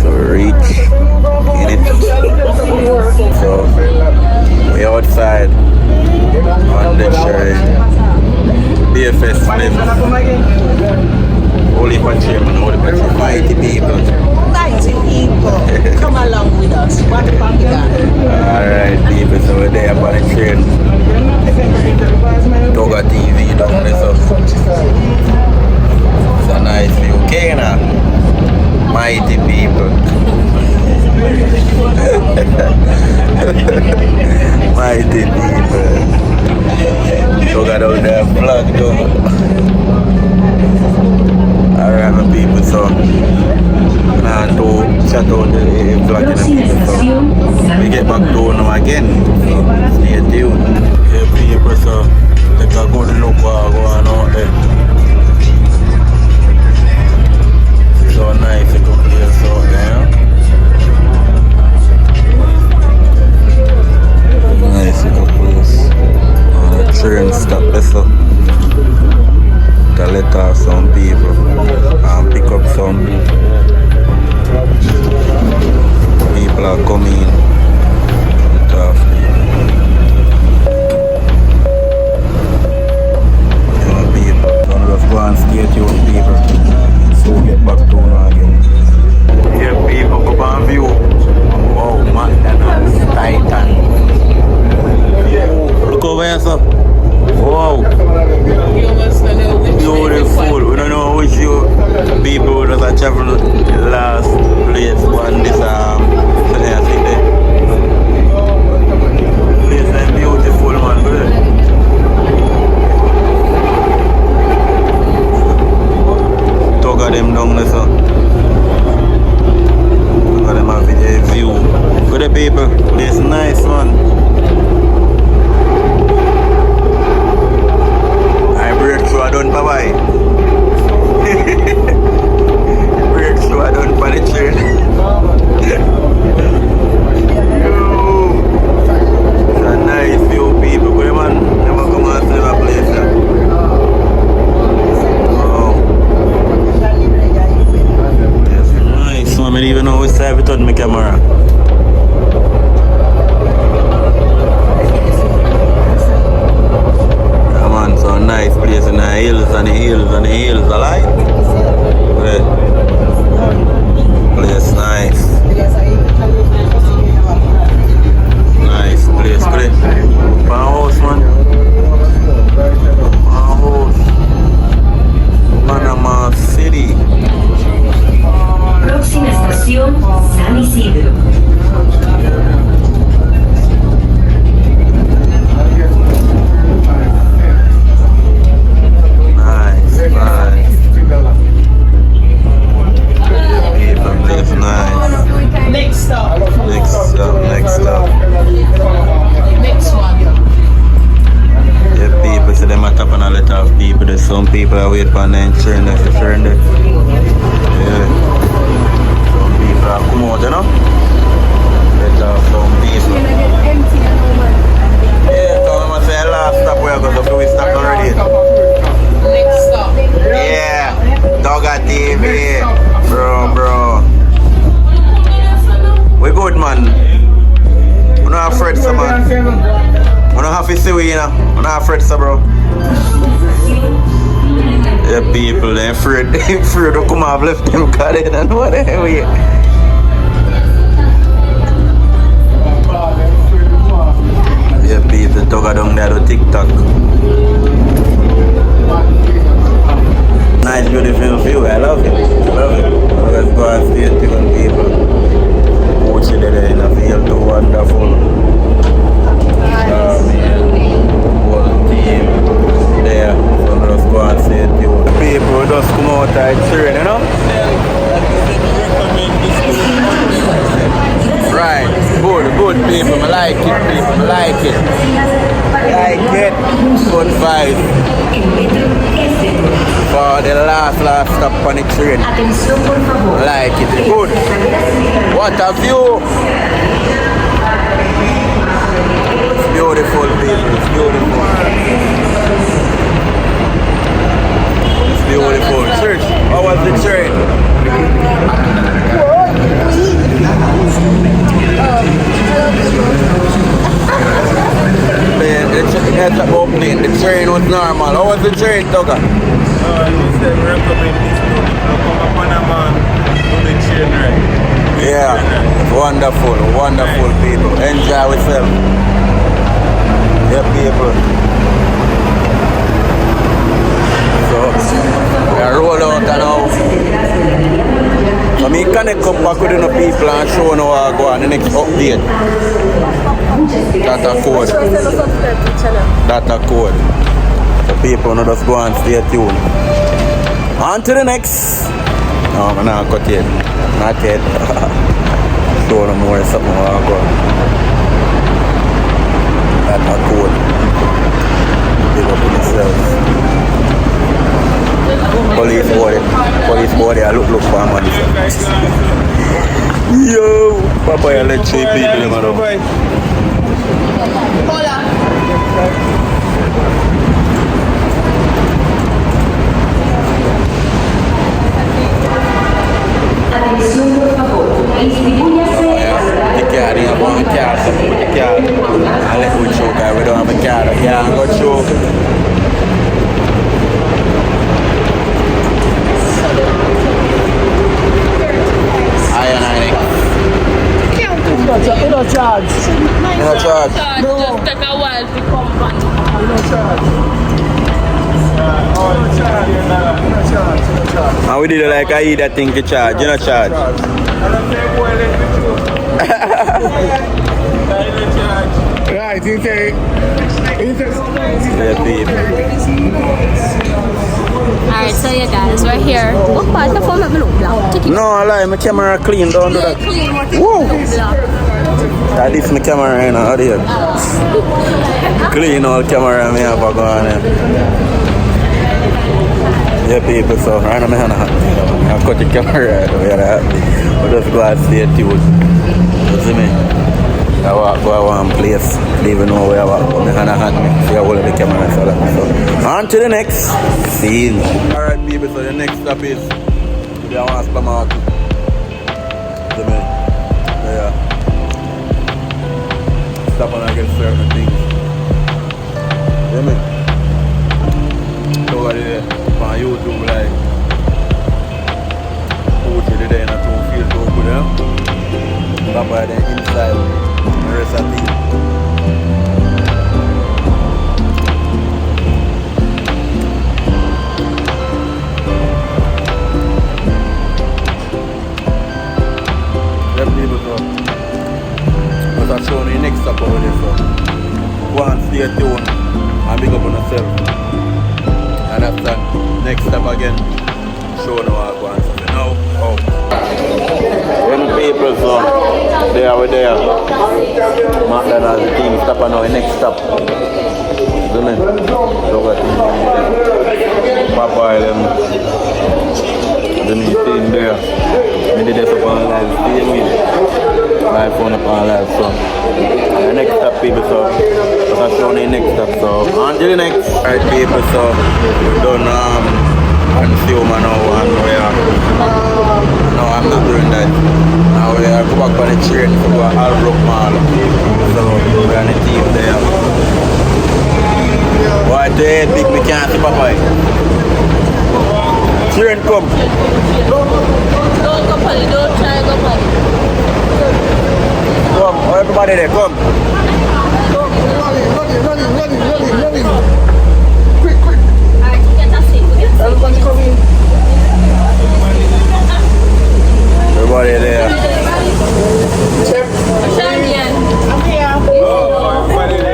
So reach in it. So we outside on the train. BFS live. Holy Patriman, mighty people. Come along with us. What about that? Alright people, so we're there on the train. Toga TV down there, so it's a nice view. Okay now? Mighty people. Mighty people. Toga down there, flag down. Alright my people, so now to chat out the flag and the people, so we get back to them again, so stay tuned. Yeah people, so take a good look what going on there. So nice to come here, so there. Nice little place. The train stop there, so to let off some people and pick up some people. People are coming. Let off people. Don't just go and stay tuned, people. So get back to now again. Yeah, people, go on view. Wow, McDonald's, Titan. Look over here, sir. Wow. Beautiful. We don't know which people that are traveling last place on this city. This is beautiful, man. Talk of them down there, so. Talk of them have a view. For the people, this nice one. Breakthrough I done, bye-bye. Breakthrough I done for the train. a lot of people. There's some people that wait for the train there. Yeah. Some people are come out, you know? Let off some people. Yeah, so I'm gonna say last stop where I go, so we stop already. Next stop. Yeah, Dogga TV. Bro. We good, man. We're not afraid, so man. We're not happy to see we, you know. We're not afraid, so bro. The people, they're afraid to come off left them because they don't know what they're we. Yeah, people, Dogga down there to TikTok. Nice, beautiful view. I love it. Let's go and see it, people. Watch it there in a field, too wonderful. Man. Whole team there. So let's go and see it, people just come out of the train, you know? Right, good people. I like it, people. I like it. Good vibes. For the last stop on the train. I like it. Good. What a view. It's beautiful, people. It's beautiful. It's beautiful. Church, how was the train? That's opening. The train was normal. How was the train, Dogga? You said recommend this to come to Panamá on the train ride. Yeah, wonderful people. Enjoy yourself. Yeah, people. So, we are roll out now. So, me connect come back with the people and show you how I go on the next update. Data code. So people no just go and stay tuned. On to the next. No, I'm not cut yet. Not yet. Show them more something how I go. Data code. Big up yourselves. Police body, I look for money. Yo, Papa, I let 3 people in my room. Hola. The car, you have one car, so put the car. I let you choke, we don't have a car. Yeah, I'm going to choke. You don't charge. You don't charge? No. Just take a while to come back. You don't charge. You don't charge. And we did it like I eat that thing to charge. You don't charge. Right, you say. Yeah, people. Alright, so yeah guys, we're here. Oh, but the phone me look black. No, I lie, my camera clean, don't do that. Whoa! That is my camera, you know, out here. Clean all camera, me have a go on here. Yeah, people, so right now, I cut the camera, but just go and stay tuned. You see me? I walk go to one place, even though where I walk, my hand me, see I hold the camera, so on to the next scene. Alright, people, so the next stop is today I want to spam out. See me? Yeah. Stop and I get certain things. See me? So what is it? On YouTube, like, food today and I don't feel so good, yeah? Stop by the inside. The rest of the people, so but I'll show you the next stop over there, so go and stay tuned and big up on yourself. And after next stop again, show you how I go and so now out. When people, so they are there. McDonald's team stop and now the next stop. Zoom in. Look at on the next stop. So on to the next. Alright people, so we done consumer now and we are no, I'm not doing that. Now we are go back on the train to go to Albrook Mall. So we're on the team there. Why the head big me can't see Papa? Train come. Don't go party, don't try go party. Come, everybody there, come. Running. Quick. Alright, get a seat. Everybody come in. Everybody there. Check. I'm here.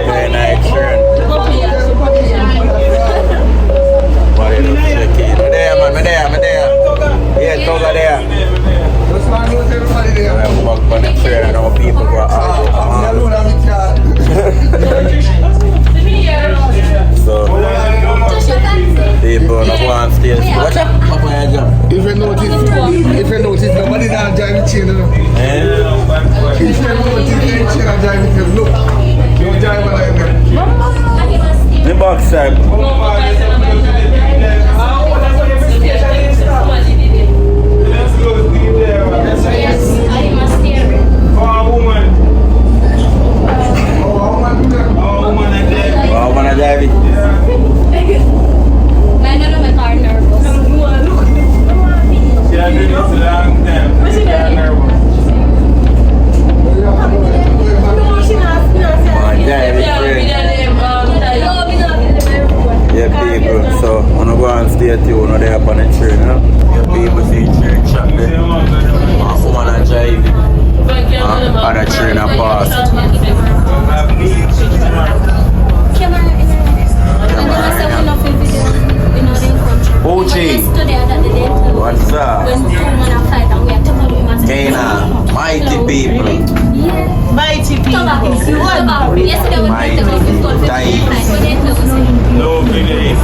Very nice train. Everybody look shaky. Me there. Yeah, Toga there. Just man knows everybody there. I go back on the train and our people go out. Alone I'm in charge. So, people no go on stage. Watch out, Papa John. If you notice, nobody not driving chain, you know. Eh? If you notice, they chain and driving chain. Look, no driver like that. The backside. Wow, man, I drive it. Yeah, people, so I'm gonna go and stay tuned there up on the train, you know? Yeah, people see train track there. Woman and drive on the train and pass. Ochi, what's up? Kena, mighty people. Mighty people. No video.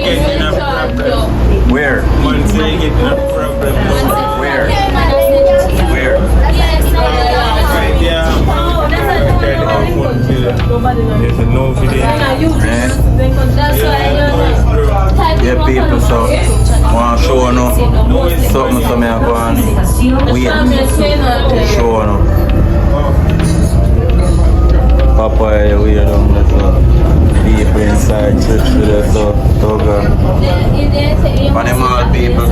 Getting a problem. Where? One say getting a problem. Where? Right there. There's a no video. Yeah, people, so I want to show you something so I go on wait. Show you. Papa, we are down there. People inside church with us, so Panamá people.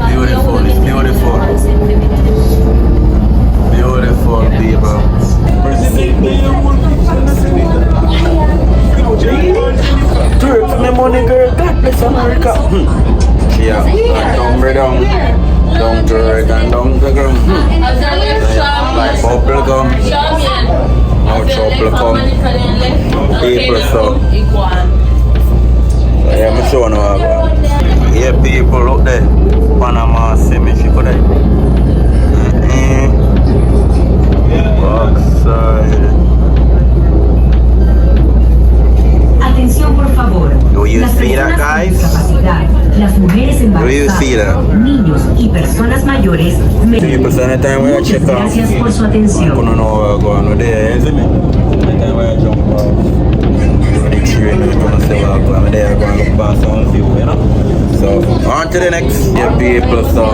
Beautiful, it's beautiful. Beautiful people. Turk my money, girl. God bless America. Yeah, and down to Turk and down to gum. Like bubble gum. Now trouble come. People, so. Yeah, I'm showing you about. Yeah, people, look there. Panamá, see me, she could have. Backside. Atención, por favor. Do you Las see that, personas con guys? discapacidad, las mujeres Do you see embarazadas, that? niños y personas mayores. People, anytime we check out, Gracias por su I'm atención. gonna know what's going on there, you see me? Anytime we jump off, the train, we're gonna see what's going on there, we're gonna look past some view, you know? So, on to the next, yeah, people, so,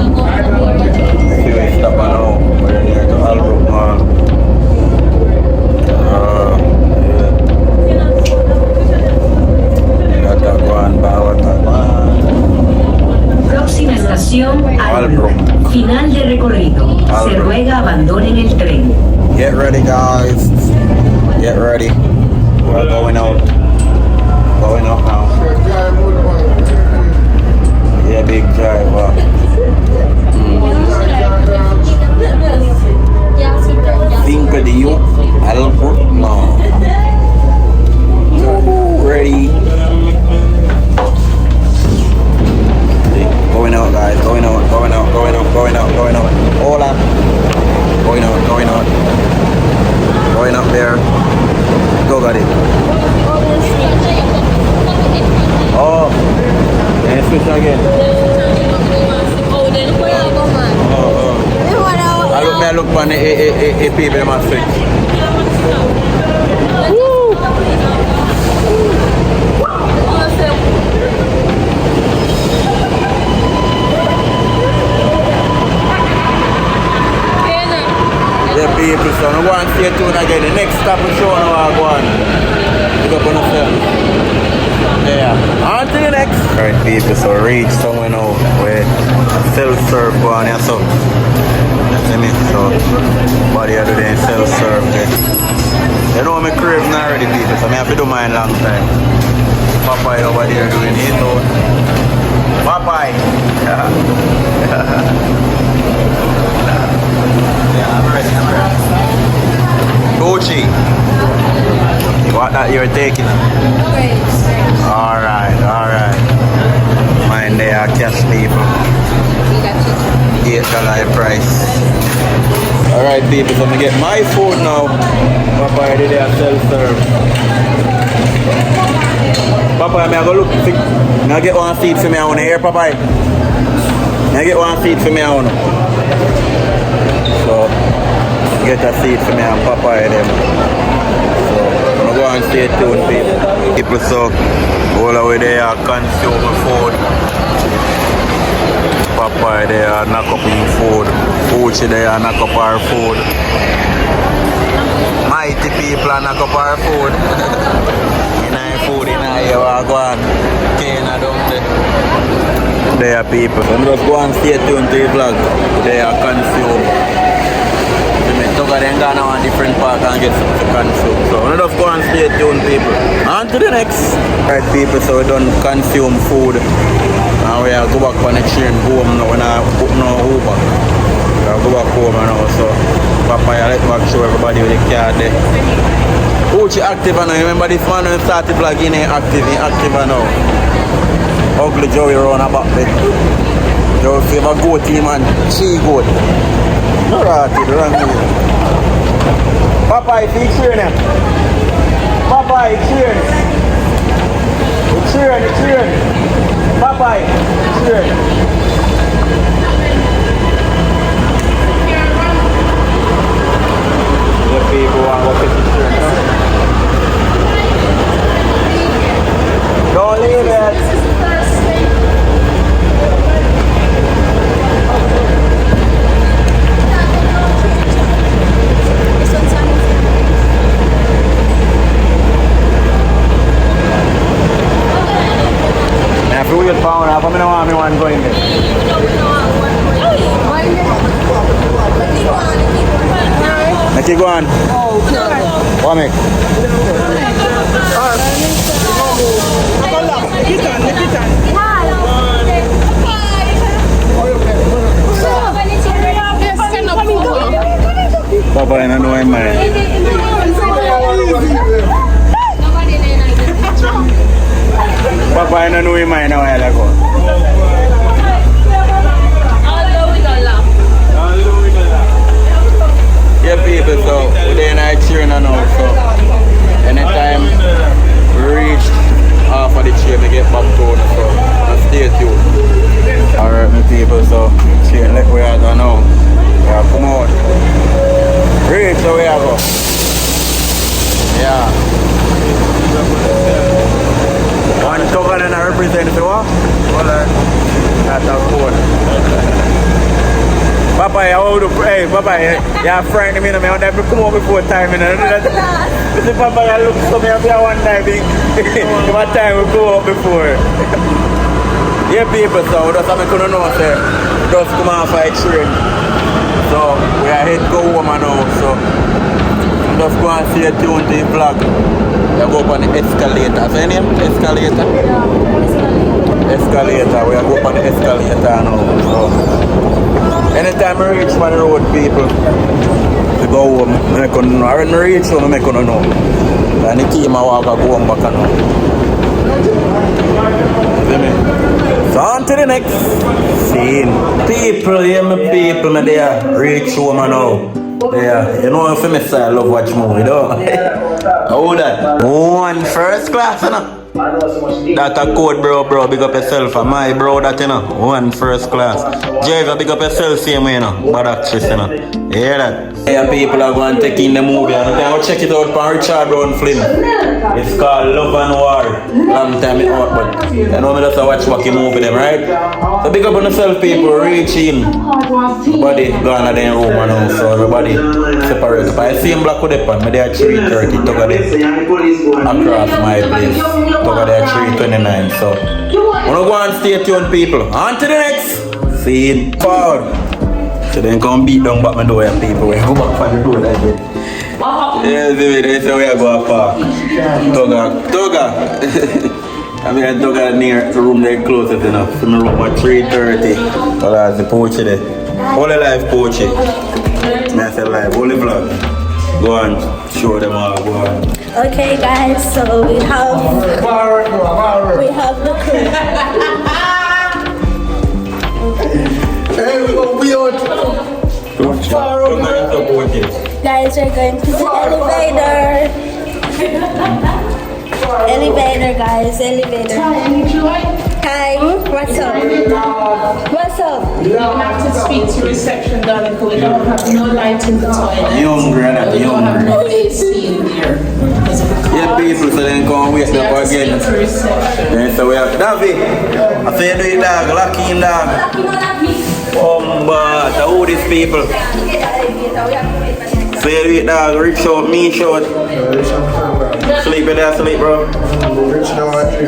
see we stop now, we're near to Albrook Mall. Próxima estación, Albrook. Final de recorrido. Se Albrook. ruega abandonen el tren. Get ready, guys. Get ready. We're going out. Going out now. Yeah, big drive. Cinco de you. Albrook Mall. Ready. Going out, guys. Going out. Hola. Going out. Going up there. Go, got it. Oh. And switch again. I look on the people in my switch. stay tuned again. The next stop is show now I go on. Pick up on yourself. Yeah. On to the next. Alright people, so reach somewhere now where self-serve go on here, so see me, so body are doing self-serve there. You know I'm craving already people, so I have to do mine long time. Popeye over there doing it out. Popeye! Yeah, I'm ready. Gucci. What that you're taking? Alright. Mine they are cash people. $8 price. Alright people, so I'm gonna get my food now. Papa did a self-serve. Papa, I'm gonna go look. I'm gonna get one seat for me. I wanna hear Papa. I'm gonna get one seat for me. I wanna. So get a seat for me and Papa and them. So I'm gonna go and stay tuned people. People so all the way there consume food. Papa they are knock up in food. Uchi they are knock up our food. Mighty people are knock up our food. In our food in our here we go on. Kena down there. They are people. So I'm just go and stay tuned to the vlog. They are consume. Toga then go now on different park and get something to consume. So I'm just go and stay tuned people. On to the next. Alright people, so we done consume food. And we are go back on the train home now when I put no Uber. We are go back home now, so Papa I let back show everybody with the card there. Uchi active now. Remember this man when started vlogging he active now. Ugly Joey run about there. Joey favor goat team and she goat. Alright, the wrong way. Papa, it's cheering. Papa, it's cheering. It's cheering. Papa, it's cheering. The people want to get the cheering. Don't leave it. If we get found up, I'm gonna want me one going there. Let's keep going. What make? Papa, I don't know in my Papa, I don't know in my now. I like yeah, people, so we're in our cheering now, so anytime we reach half of the chair, we get back to us, so stay tuned. Alright, my people, so cheering like we are now. We are come out. Reach, so we are go. Yeah. One token and I represent the what? That's a phone. Papa, how do hey, Papa, you're frightened me, I want to come over before time. This Papa, you look so me up here one time. What time we go up before? Yeah, people, so that's how I couldn't know, sir. Just come off a train. So we are head go home now, so just go and see a tune to the vlog. We go up on the escalator. What's your name? Escalator? Escalator. We are go up on the escalator now. So anytime we reach on the road, people, we go home. I couldn't know. When we reach home, I couldn't know. And the team I walk go home back now. See me? So on to the next scene. People, yeah, my people, me there. Reach home now. Yeah, you know if I love watch movie, though. How that? One first class, you know? That a code, bro. Big up yourself. And my bro, that you know, one first class. Java, big up yourself, same way, you know. Bad actress, you know. You hear that? Yeah, people are going to take in the movie. And I go check it out from Richard Brown film. It's called Love and War. Long time it out, but you know me just watch fucking movie them, right? So big up on yourself, people. Reach in. Everybody gone to their room now, so everybody separate. If I see him black with the pan, maybe at 3:30, took across my place. Took there 3:29. So I'm gonna go and stay tuned, people. On to the next scene. Forward. So then come beat down back my door, people. We go back for the door like that. Yeah, they say we are going far. Toga. I mean, I Toga near the room there closest enough. So my room at 3:30. So that's the porch there. Only live porch. I said live, only vlog. Go on, show them all, go on. Okay, guys, so we have the crew. Hey, we're gonna be out. Guys, we're going to the elevator. Elevator, guys, elevator. Hi, what's up? What's up? You have to speak to reception, darling, because we don't have no light in the toilet. Young granite, We don't have young. no AC in there. Yeah, people, so then come wake up again. To reception. Yeah, so we have Davi. I say do it dog, lucky in dog. But all these people. So you do it dog, rich short, me short. Sleep in there, sleep, bro. Rich now at 3.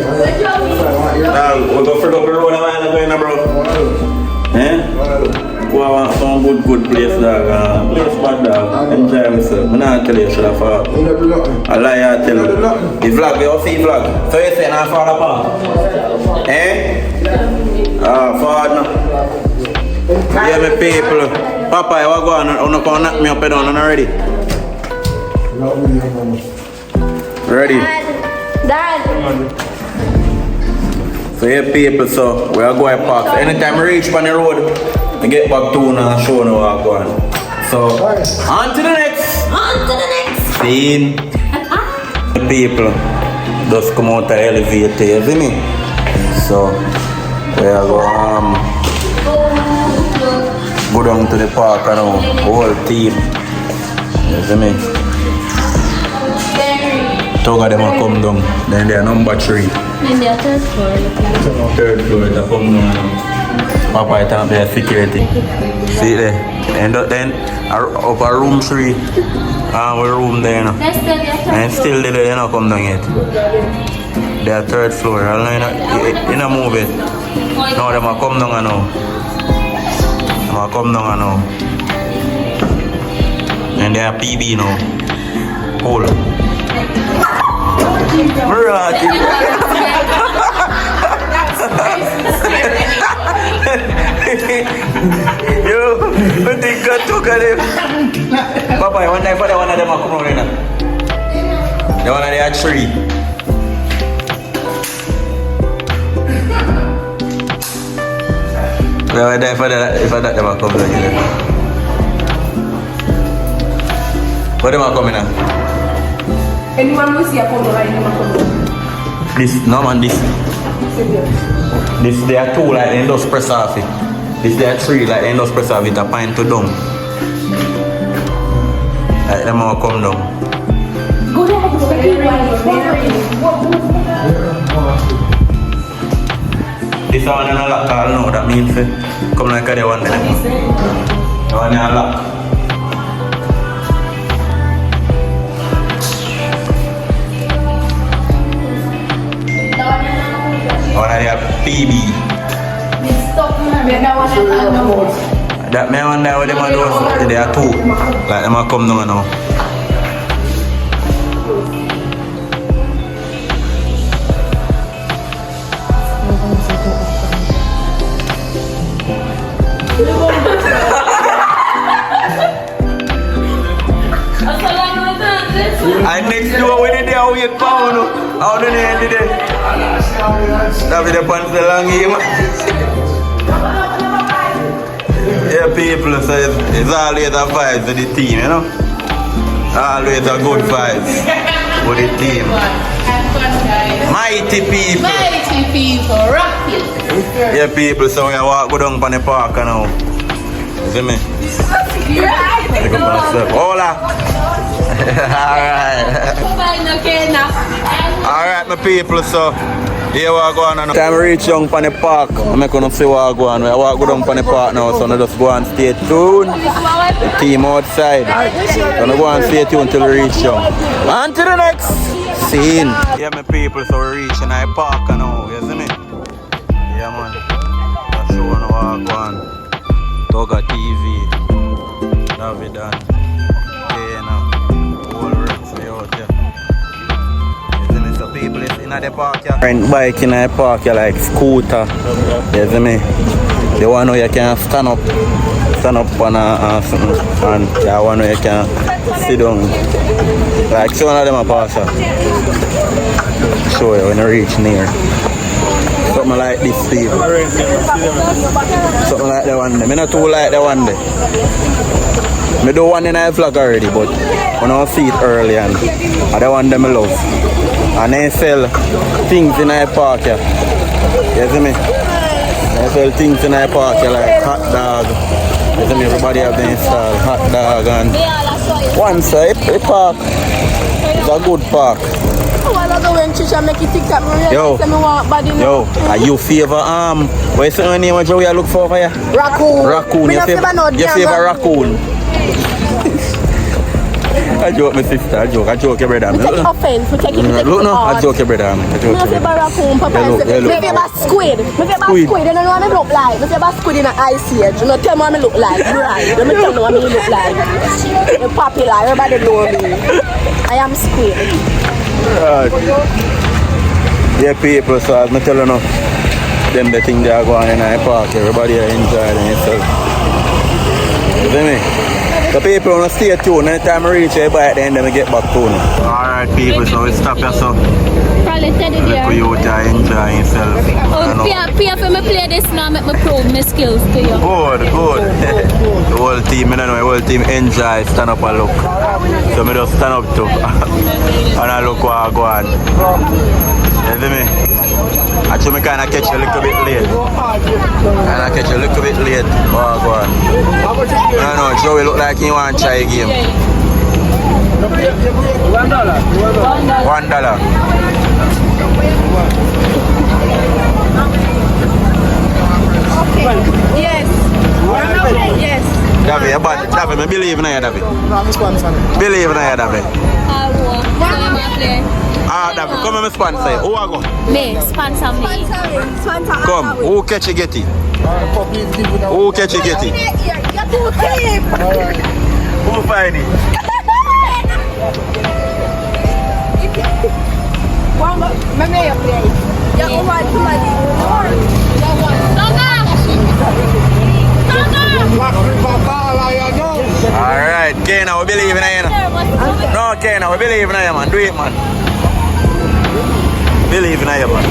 Dog, we go further up the road and going now, bro. Eh? Go want some good place, dog. Place bad, dog. Enjoy myself. I'm not tell you, should I fall. I lie, I tell you. The vlog, you see vlog. So you say not fall apart. Eh? Forward now. Yeah, my people. Papa, you go on? You not knock me up and down already? Ready? Dad. So yeah, people, so we are going park. So anytime we reach on the road, we get back to and show you what we're going. So, on to the next. Scene. The people just come out the elevator, you see me? So, we are going go down to the park and now, whole team. You see me? Two of them will come down. Then they are number 3. In the third floor. Third floor, they come down now. Papa, I turn up security. See there? And then up a room 3. We room there, you know. And still they don't come down yet. They are third floor. You know, move it. No, they will come down now. They will come down now. And they are PB now. Hold on. Yo, I think I took them. Papa, one day for the one of them come on right now. The one of they are 3. One day for that, if I that them come down here. What them are coming now? Anyone will see a phone right? This, no man, this, there are 2 like end of press off it. This there are 3 like end of press off it, a pint to down. Like them all come down. This one in a lock call now, that means come like the one there. The one in a lock. One of their PB. That man one there with them do, there are 2. Like them are come down now. And next door when they are wait pound, how do they end it? That be the pants the long game. Yeah, people, so it's always a vibe with the team, you know? Always a good vibe with the team. Mighty people. Mighty people, rock it. Yeah, people, so we walk go down on the park now. See me? Right. Pick up myself. Hola. Alright. Alright, my people, so here we go on. Time we reach down on the park. I'm going to see what I go on. We walk go down on the park now, so I just go and stay tuned. The team outside. So I go and stay tuned till we reach down. On to the next scene. Yeah, my people, so we reach in the park now. You see me? Yeah, man. That's show on what I go on. Toga TV. Davidan. Kena. All rats way out there. You see me? So people is in the park here. Rent bike in the park here like scooter. You see me? The one where you can stand up on something. And the one where you can sit down. Like some of them are pass up. Show you when you reach near. Something like this, Steve. Something like that one there. I not too like that one there. I do one in a vlog already, but when I see it early and the one them I love. And they sell things in a park here. You see me? They sell things in a park here like hot dog. You see me? Everybody have them installed hot dog and one side, the park. It's a good park. Yo, are you favor what's the name of you look for you? Raccoon. Raccoon. You favor raccoon. I joke my sister, I joke your brother. We take offense, we take it. Look no, I joke your brother. I joke your brother. Raccoon, Papa. Me favor squid. Me favor squid. You know what me look like? Me favor squid in an ice age. You know, tell me what me look like. Right. Let me tell you what me look like. I'm popular. Everybody know me. I am squid. Right. Yeah, people, so as I tell you now, them the thing they are going in the park, everybody are enjoying themselves. You see me? The people want to stay tuned. Anytime I reach here, by the end, then we get back to you. Alright, people, so we stop here, so. Probably teddy bear. Look you are enjoying yourself. Pay for me play this now, make me prove my skills to you. Good. The whole team, I know the whole team enjoy, stand up and look. So I just stand up too. And I look what I go on. You see me? Actually, I kind of catch you a little bit late. What I go on. I know, Joey look like he want to try a game. $1. $1. Yes. Yes. David, I believe in you, David. Believe in you, David. David, come and sponsor you. Who are go? Me, sponsor me. Come, who catch you get it? Who catch you get it? Who find it? Alright, Kena, we believe in you. No, Kena, we believe in you, man. Do it, man. Believe in you, man.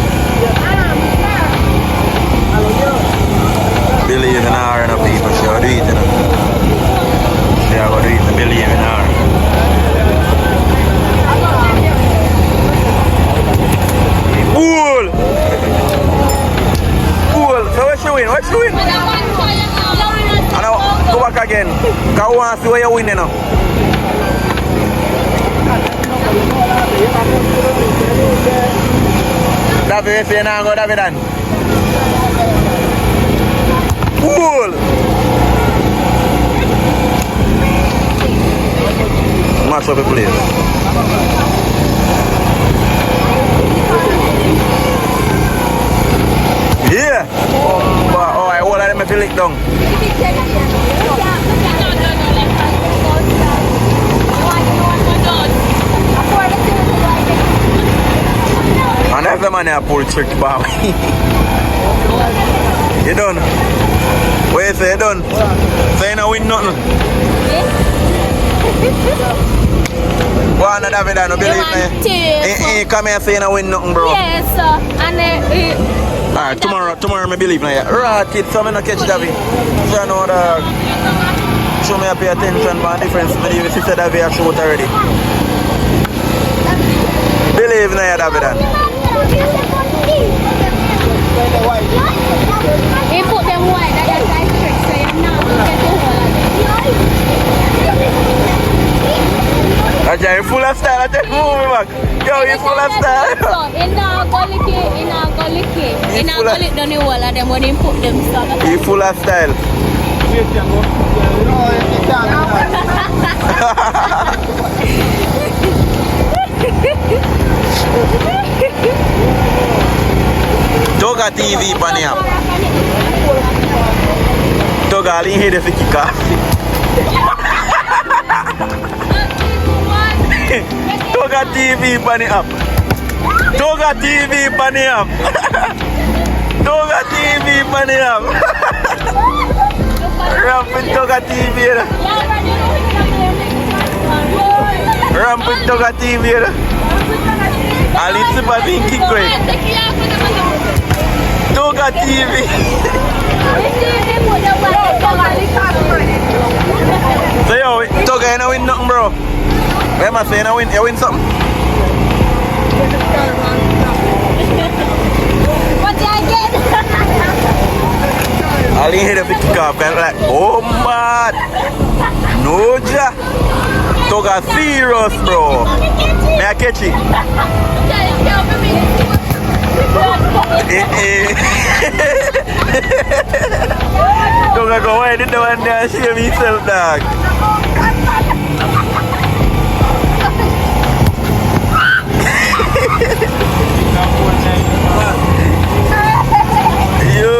Believe in her, you know, people. She will do it, you know. She will do it, believe in her. Cool! So what she win? What she win? And now, go back again. Because we want to see where you win, you know. David, if you now go, David, then. Cool! Match up the place. Yeah! Oh, I want to let me lick down. And every man here pull trick, Bob. You done? What you say, you done? So you don't win nothing? Go on, David, I don't believe me. He come here and say you don't win nothing, bro. Yes, and alright, tomorrow I believe now. Right, kid, so I don't catch David. So I know that. Show me pay attention for the difference. My sister David has showed already. Believe now, David. He put them white, that is like trick, so you're not going to get the whole of it. Ajay, you full of style. I tell you, move me back. Yo, you full of style. In our gully, the new wall of them when he put them stuff. You full of style. Toga TV pani up. Toga ali hede fikika. Toga TV pani up. Toga TV pani up. Toga TV pani up. Ramping Toga TV. Ramping Toga TV. Ali super pinky quick. Toga TV. So yo, Toga, you know win nothing, bro. What am I saying? You win something? What did I get? I'll hit a big cup and like, oh man, no ja. Toga serious, bro. May I catch it? Toga go away, didn't one there and shave himself, dog. Yo.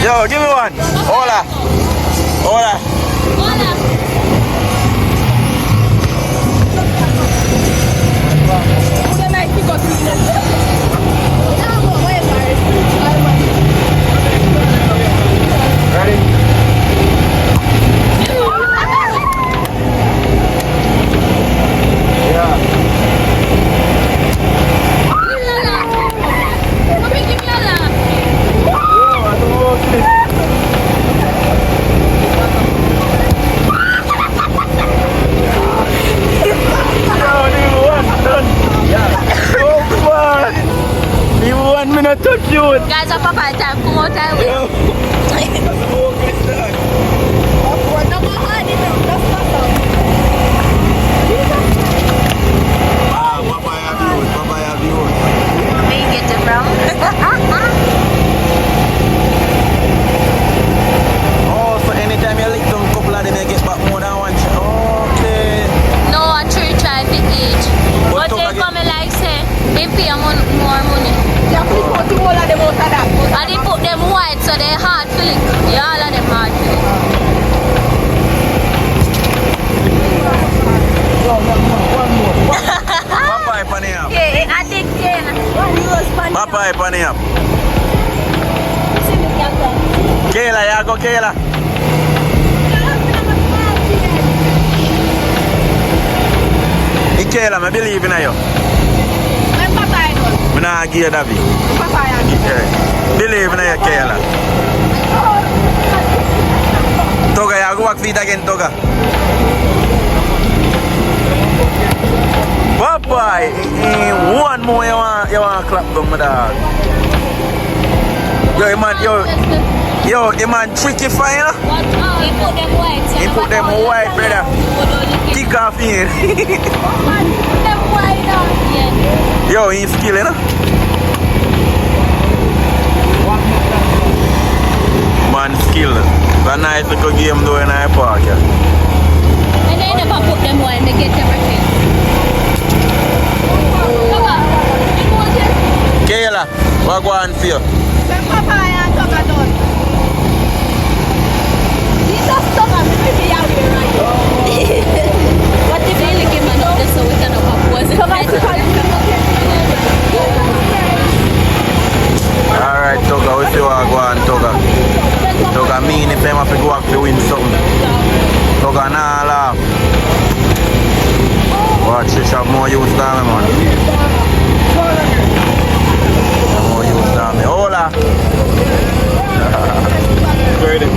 Yo, give me one. Hola. Hola. Ready? Yeah. So cute. Guys, I'm Papa time. Come on, time. Where you get it from? Oh, so anytime you lick some couple of them, you get back more than one. Okay. No, I try to each. But they come like say, they pay more money. You have to put all of them out of that. And they put them white so they're hard to lick. Yeah, all of them hard to lick. Papai pani up. Yeah, I think Papai pani up. Kayla, ya go Kayla. Kayla, I believe in you. I'm not give you that. Believe in you, Kayla. Toga, you go back feet again, Toga. Papai, one more you want clap them, my dog. Yo, you man tricky fire. He put them white. He put them white, brother. Kick off in. Yo, he's skilling, huh? Man, skill. It's a nice little game though in our park, yeah. And they never put them white, they get everything. Kayla, what go on for you? Papaya and Toga done. These are Toga, maybe you are right. What if you lick him up just so we can have a pose? Alright, Toga, we see what go on, Toga. Toga mean if them have to go out to win something. Toga nah laugh. Watch, she have more use than me, man. More use than me. Hola. Ready.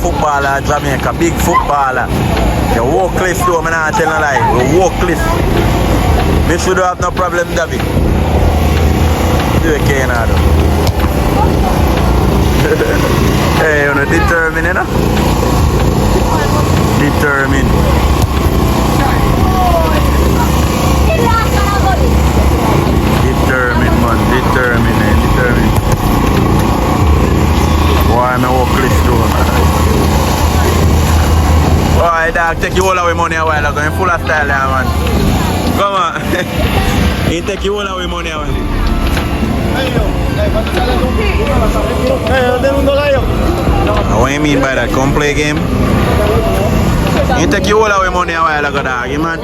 footballer in Jamaica, big footballer. You walk cliff too, I'm not telling a lie. You walk cliff. Me should have no problem, David. Do it, Kenado. Hey, you're determined, you know? Determined. Determined, man. Determined. Why am I walk cliff too? Alright, dog, take you all away money a while ago. You're full of style there, man. Come on. He take you all away money a while. What do you mean by that? Come play a game? He take you all away money a while ago, dog, man.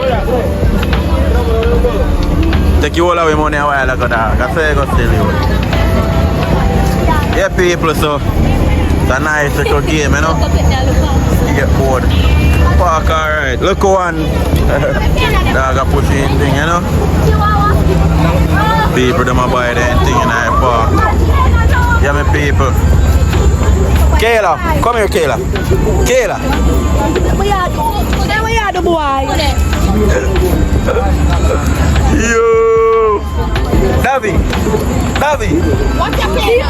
Take you all away money a while ago, dog. I say I go steal you. Yeah, people, so it's a nice little game, you know? You get bored. Park alright. Look one. Dog a pushing thing, you know? People them a buy them thing in our park. Yeah, me people. Kayla, come here, Kayla. Kayla. What you do, boy? Yo. Davi. What's your name?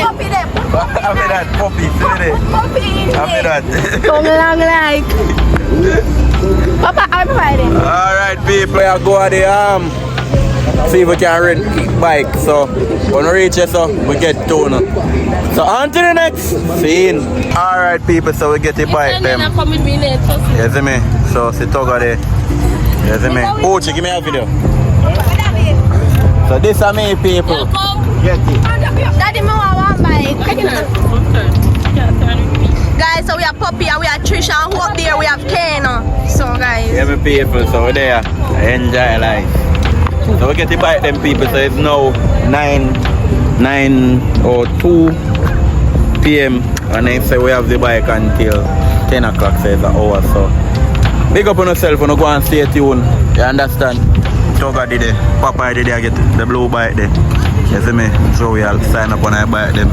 Puppy them. I mean that puppy, see it? Puppy. I mean that. Come along like. Papa, I'm riding. Alright, people, I go at the see if we can rent bike. So when we reach it, so we get two now. So on to the next scene. Alright, people, so we get the bike them. You see me? So sit over there. You see me? Poochie, give me a video. So this are me, people. Get it. Daddy, me want one bike. Guys, so we have Puppy and we have Trisha, and who up there we have Kano. So guys. Yeah, me people, so we're there. Enjoy life. So we get the bike them, people. So it's now 9 or 2 p.m. and they say we have the bike until 10 o'clock, so it's an hour. So big up on yourself when you go and stay tuned. You understand? Toga did it, Papa did it, I get the blue bike there. You see me? So we all sign up on our bike them.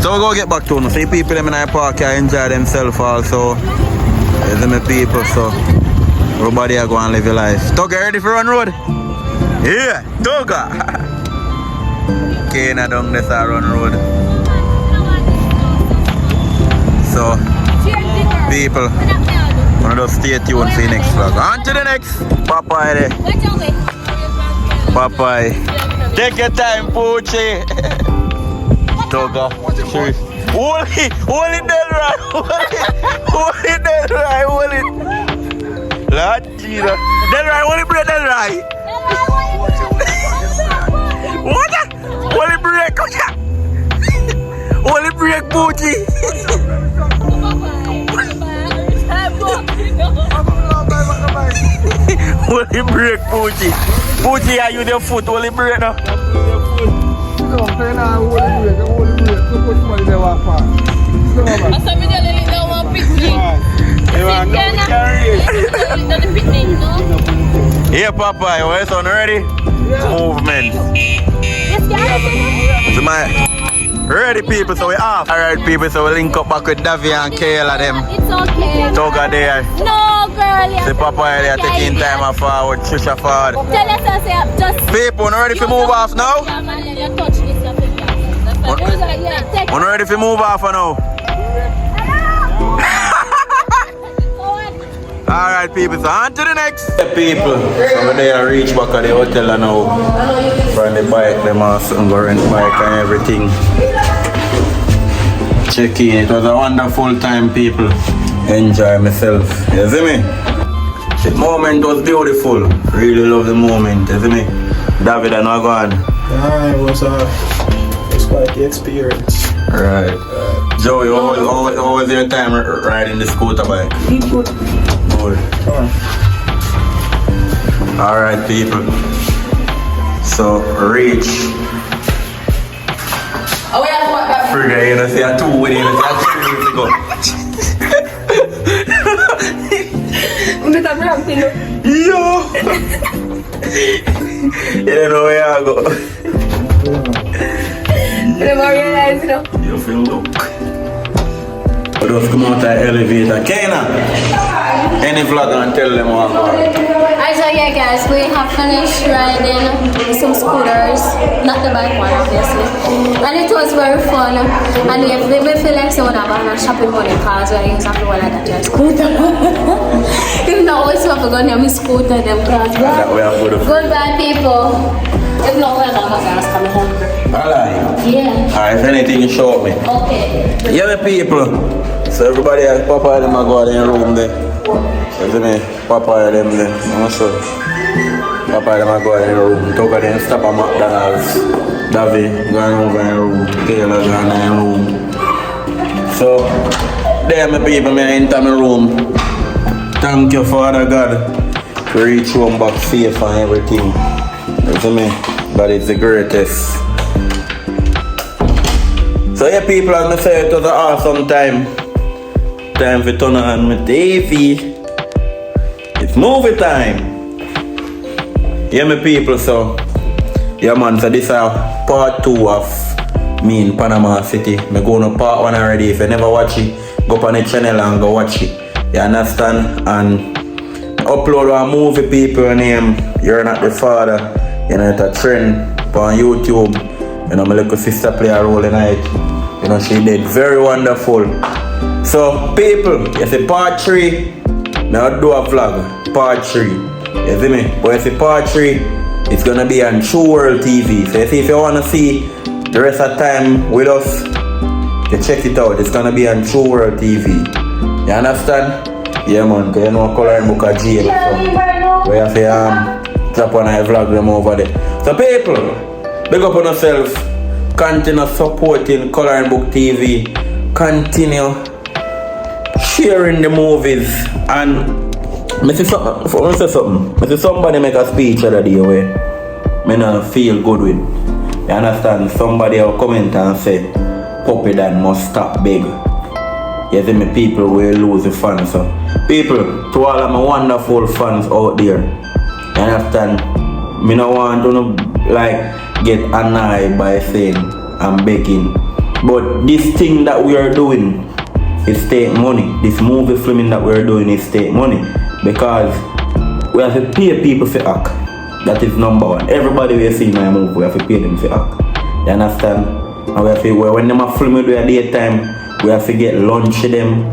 So we go get back to them. See people them in our park here enjoy themselves also. You see me, people? So everybody are going to live your life. Toga ready for run road? Yeah, Toga. Kena down this run road. So people, I'm gonna stay tuned for the next vlog. On to the next. Popeye there. Popeye. Take your time, Poochie. Toga. Hold it dead right. Hold it dead right. Hold it. Lord Jesus. Dead right. Hold it break dead right. What? Hold it break. Hold it break, Poochie. Holy break, Poochie. Poochie, are you the foot? Holy break now. Here, Papa, your son ready? Movement. So ready, people, so we off. Alright, people, so we link up back with Davy and Kayla them. It's okay. Toga there. No, girl. The Papa they are taking time off forward, Trisha forward. Tell us to say just. People, you ready to move off now? Yeah, man, let you touch this up again. You ready to move off now? Alright, people, so on to the next. People, over there reach back at the hotel now. From the bike, them also go rent bike and everything. Check in. It was a wonderful time, people. Enjoy myself. You see me? The moment was beautiful. Really love the moment. You see me? David, I know gone. Yeah, it was quite the experience. Right. Joey, how was your time riding the scooter bike? Good. Good. Alright, people. So, reach. Frigga, you know, see a 2 with you, know, see a 3 to go. Yo! You don't know where I go. Never realize, you know. You feel look. We just come out of the elevator. Kena, any vlog and tell them what Alright, so yeah guys, we have finished riding some scooters, not the bike one obviously, and it was very fun. And yeah, we feel like someone have a shopping money because we use after one like that your scooter. If not, always have to go near me scooter them cars. Goodbye people. If not, we're not going to come home. Alright. Yeah. Alright, if anything, show me. Okay. Yeah, my people. So everybody, Papa and them are going in the room there. You see me? Papa and them there. I'm sure. Papa and them are going in the room. Talk of them stop at McDonald's. Davy going over in the room. Taylor going in the room. So, there my people, I enter my room. Thank you, Father God, to reach home back safe and everything. You see me? God is the greatest. So yeah, people, as I say, it was an awesome time. Time for turn on my TV. It's movie time. Yeah, my people, so yeah man, so this is part 2 of me in Panama City. Me go on part 1 already. If you never watch it, go up on the channel and go watch it. You understand? And upload a movie, people name You're Not the Father. You know, it's a trend on YouTube. You know, my little sister play a role in it. You know, she did very wonderful. So, people, you see part 3. Now do a vlog. Part 3. You see me? But you see part 3, it's gonna be on True World TV. So you see, if you wanna see the rest of the time with us, you check it out. It's gonna be on True World TV. You understand? Yeah man, cause you know coloring book of jail. So we have to drop on a vlog them over there. So people, big up on yourself. Continue supporting Coloring Book TV. Continue sharing the movies. And I see somebody make a speech the other day where I not feel good with. You understand? Somebody will comment and say Puppy Dan must stop big. You see me, people will lose the fans. So people, to all of my wonderful fans out there, you understand? Me no want to like get annoyed by saying I'm begging. But this thing that we are doing is take money. This movie filming that we are doing is take money. Because we have to pay people for act. That is number 1. Everybody we see my movie, we have to pay them for act. You understand? And we have to, when them are filming during the daytime, we have to get lunch to them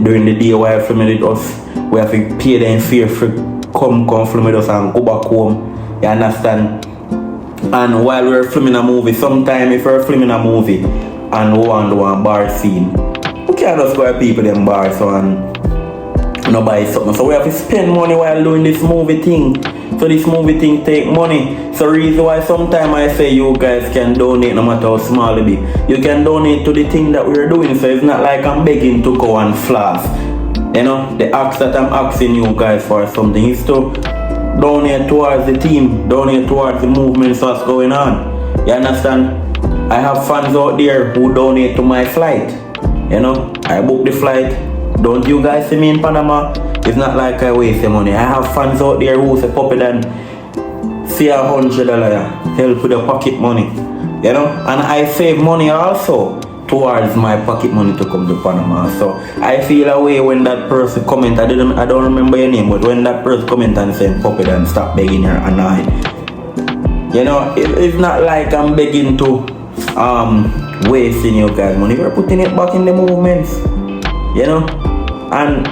during the day while filming with us. We have to pay them fare for come film with us and go back home. You understand? And while we're filming a movie, sometime if we're filming a movie and we want to do a bar scene, we can't just go to people them bar so and no buy something. So we have to spend money while doing this movie thing. So this movie thing take money. So reason why sometimes I say you guys can donate no matter how small it be. You can donate to the thing that we're doing. So it's not like I'm begging to go and floss. You know, the ask that I'm asking you guys for something is to donate towards the team, donate towards the movements that's going on. You understand? I have fans out there who donate to my flight. You know, I book the flight. Don't you guys see me in Panama? It's not like I waste the money. I have fans out there who say Puppy Dan see $100 help with the pocket money. You know? And I save money also towards my pocket money to come to Panama. So I feel a way when that person comment, I don't remember your name, but when that person comment and say Puppy Dan stop begging her and you know, it's not like I'm begging to wasting you guys money. We're putting it back in the movements. You know? And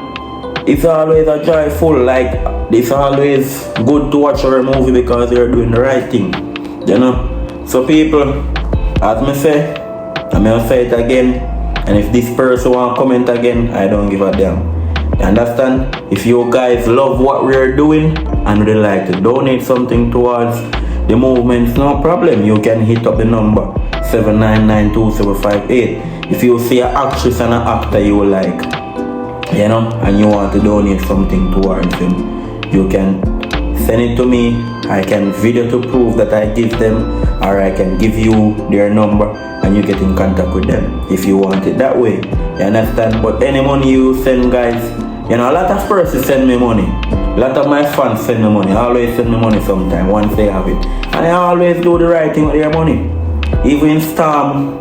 it's always a joyful, like it's always good to watch our movie because you're doing the right thing. You know? So people, as me say, I'm gonna say it again, and if this person want to comment again, I don't give a damn. You understand? If you guys love what we're doing and would like to donate something towards the movement, no problem. You can hit up the number 7992758. If you see an actress and an actor you like, you know, and you want to donate something towards them, you can send it to me. I can video to prove that I give them, or I can give you their number and you get in contact with them if you want it that way. You understand? But any money you send, guys, you know, a lot of persons send me money. A lot of my fans send me money. I always send me money sometime once they have it. And I always do the right thing with their money. Even in Storm,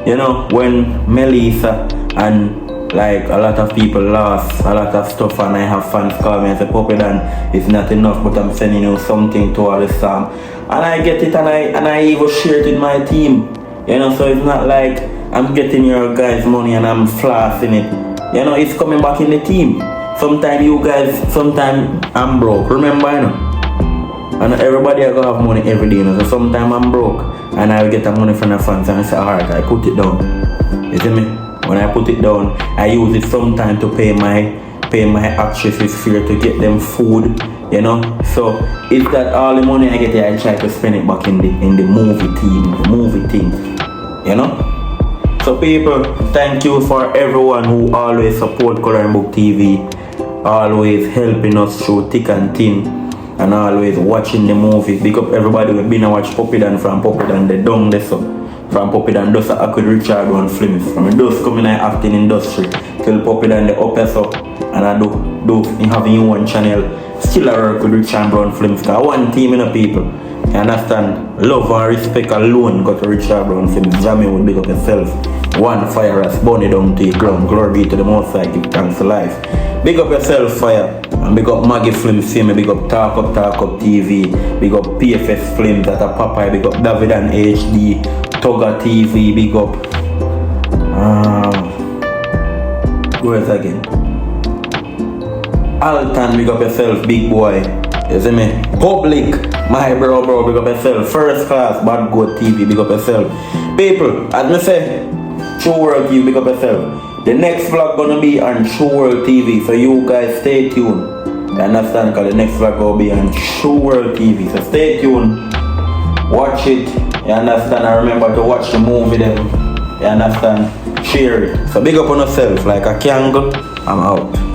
you know, when Melissa and like a lot of people lost a lot of stuff, and I have fans call me and say, Puppy Dan, it's not enough, but I'm sending you something to all the song. And I get it, and I even share it with my team. You know, so it's not like I'm getting your guys' money and I'm flossing it. You know, it's coming back in the team. Sometimes you guys, sometimes I'm broke. Remember, you know? And everybody I go have money every day, you know. So sometimes I'm broke and I get the money from the fans and I say, alright, I put it down. You see me? When I put it down, I use it sometimes to pay my actresses fee, to get them food, you know. So it's that all the money I get here, I try to spend it back in the movie team, the movie thing, you know. So people, thank you for everyone who always support Coloring Book TV, always helping us through thick and thin, and always watching the movie. Big up everybody who've been to watch Puppy Dan from Puppy Dan the down there, so from Puppy Dan does I could Richard one films. From the dust coming in acting industry till Puppy Dan the up up, and I do in having one channel. Still I work with Richard Brown Films, cause one team in the people. You understand? Love and respect alone got to Richard Brown Films. Jamie would big up yourself. One fire has burn it down to your ground. Glory be to the Most High, give thanks to life. Big up yourself, fire. And big up Maggie Films, see me. Big up Talk Up TV. Big up PFS Films, that a Popeye. Big up David and HD. Toga TV, big up. Where's again? Alton, big up yourself, big boy. You see me? Public, my bro, big up yourself. First Class, Bad Goat TV, big up yourself. People, as me say, True World TV, big up yourself. The next vlog gonna be on True World TV, so you guys stay tuned. You understand? Because the next vlog will be on True World TV, so stay tuned. Watch it. You understand? And remember to watch the movie then. You understand? Share it. So big up on yourself like a candle. I'm out.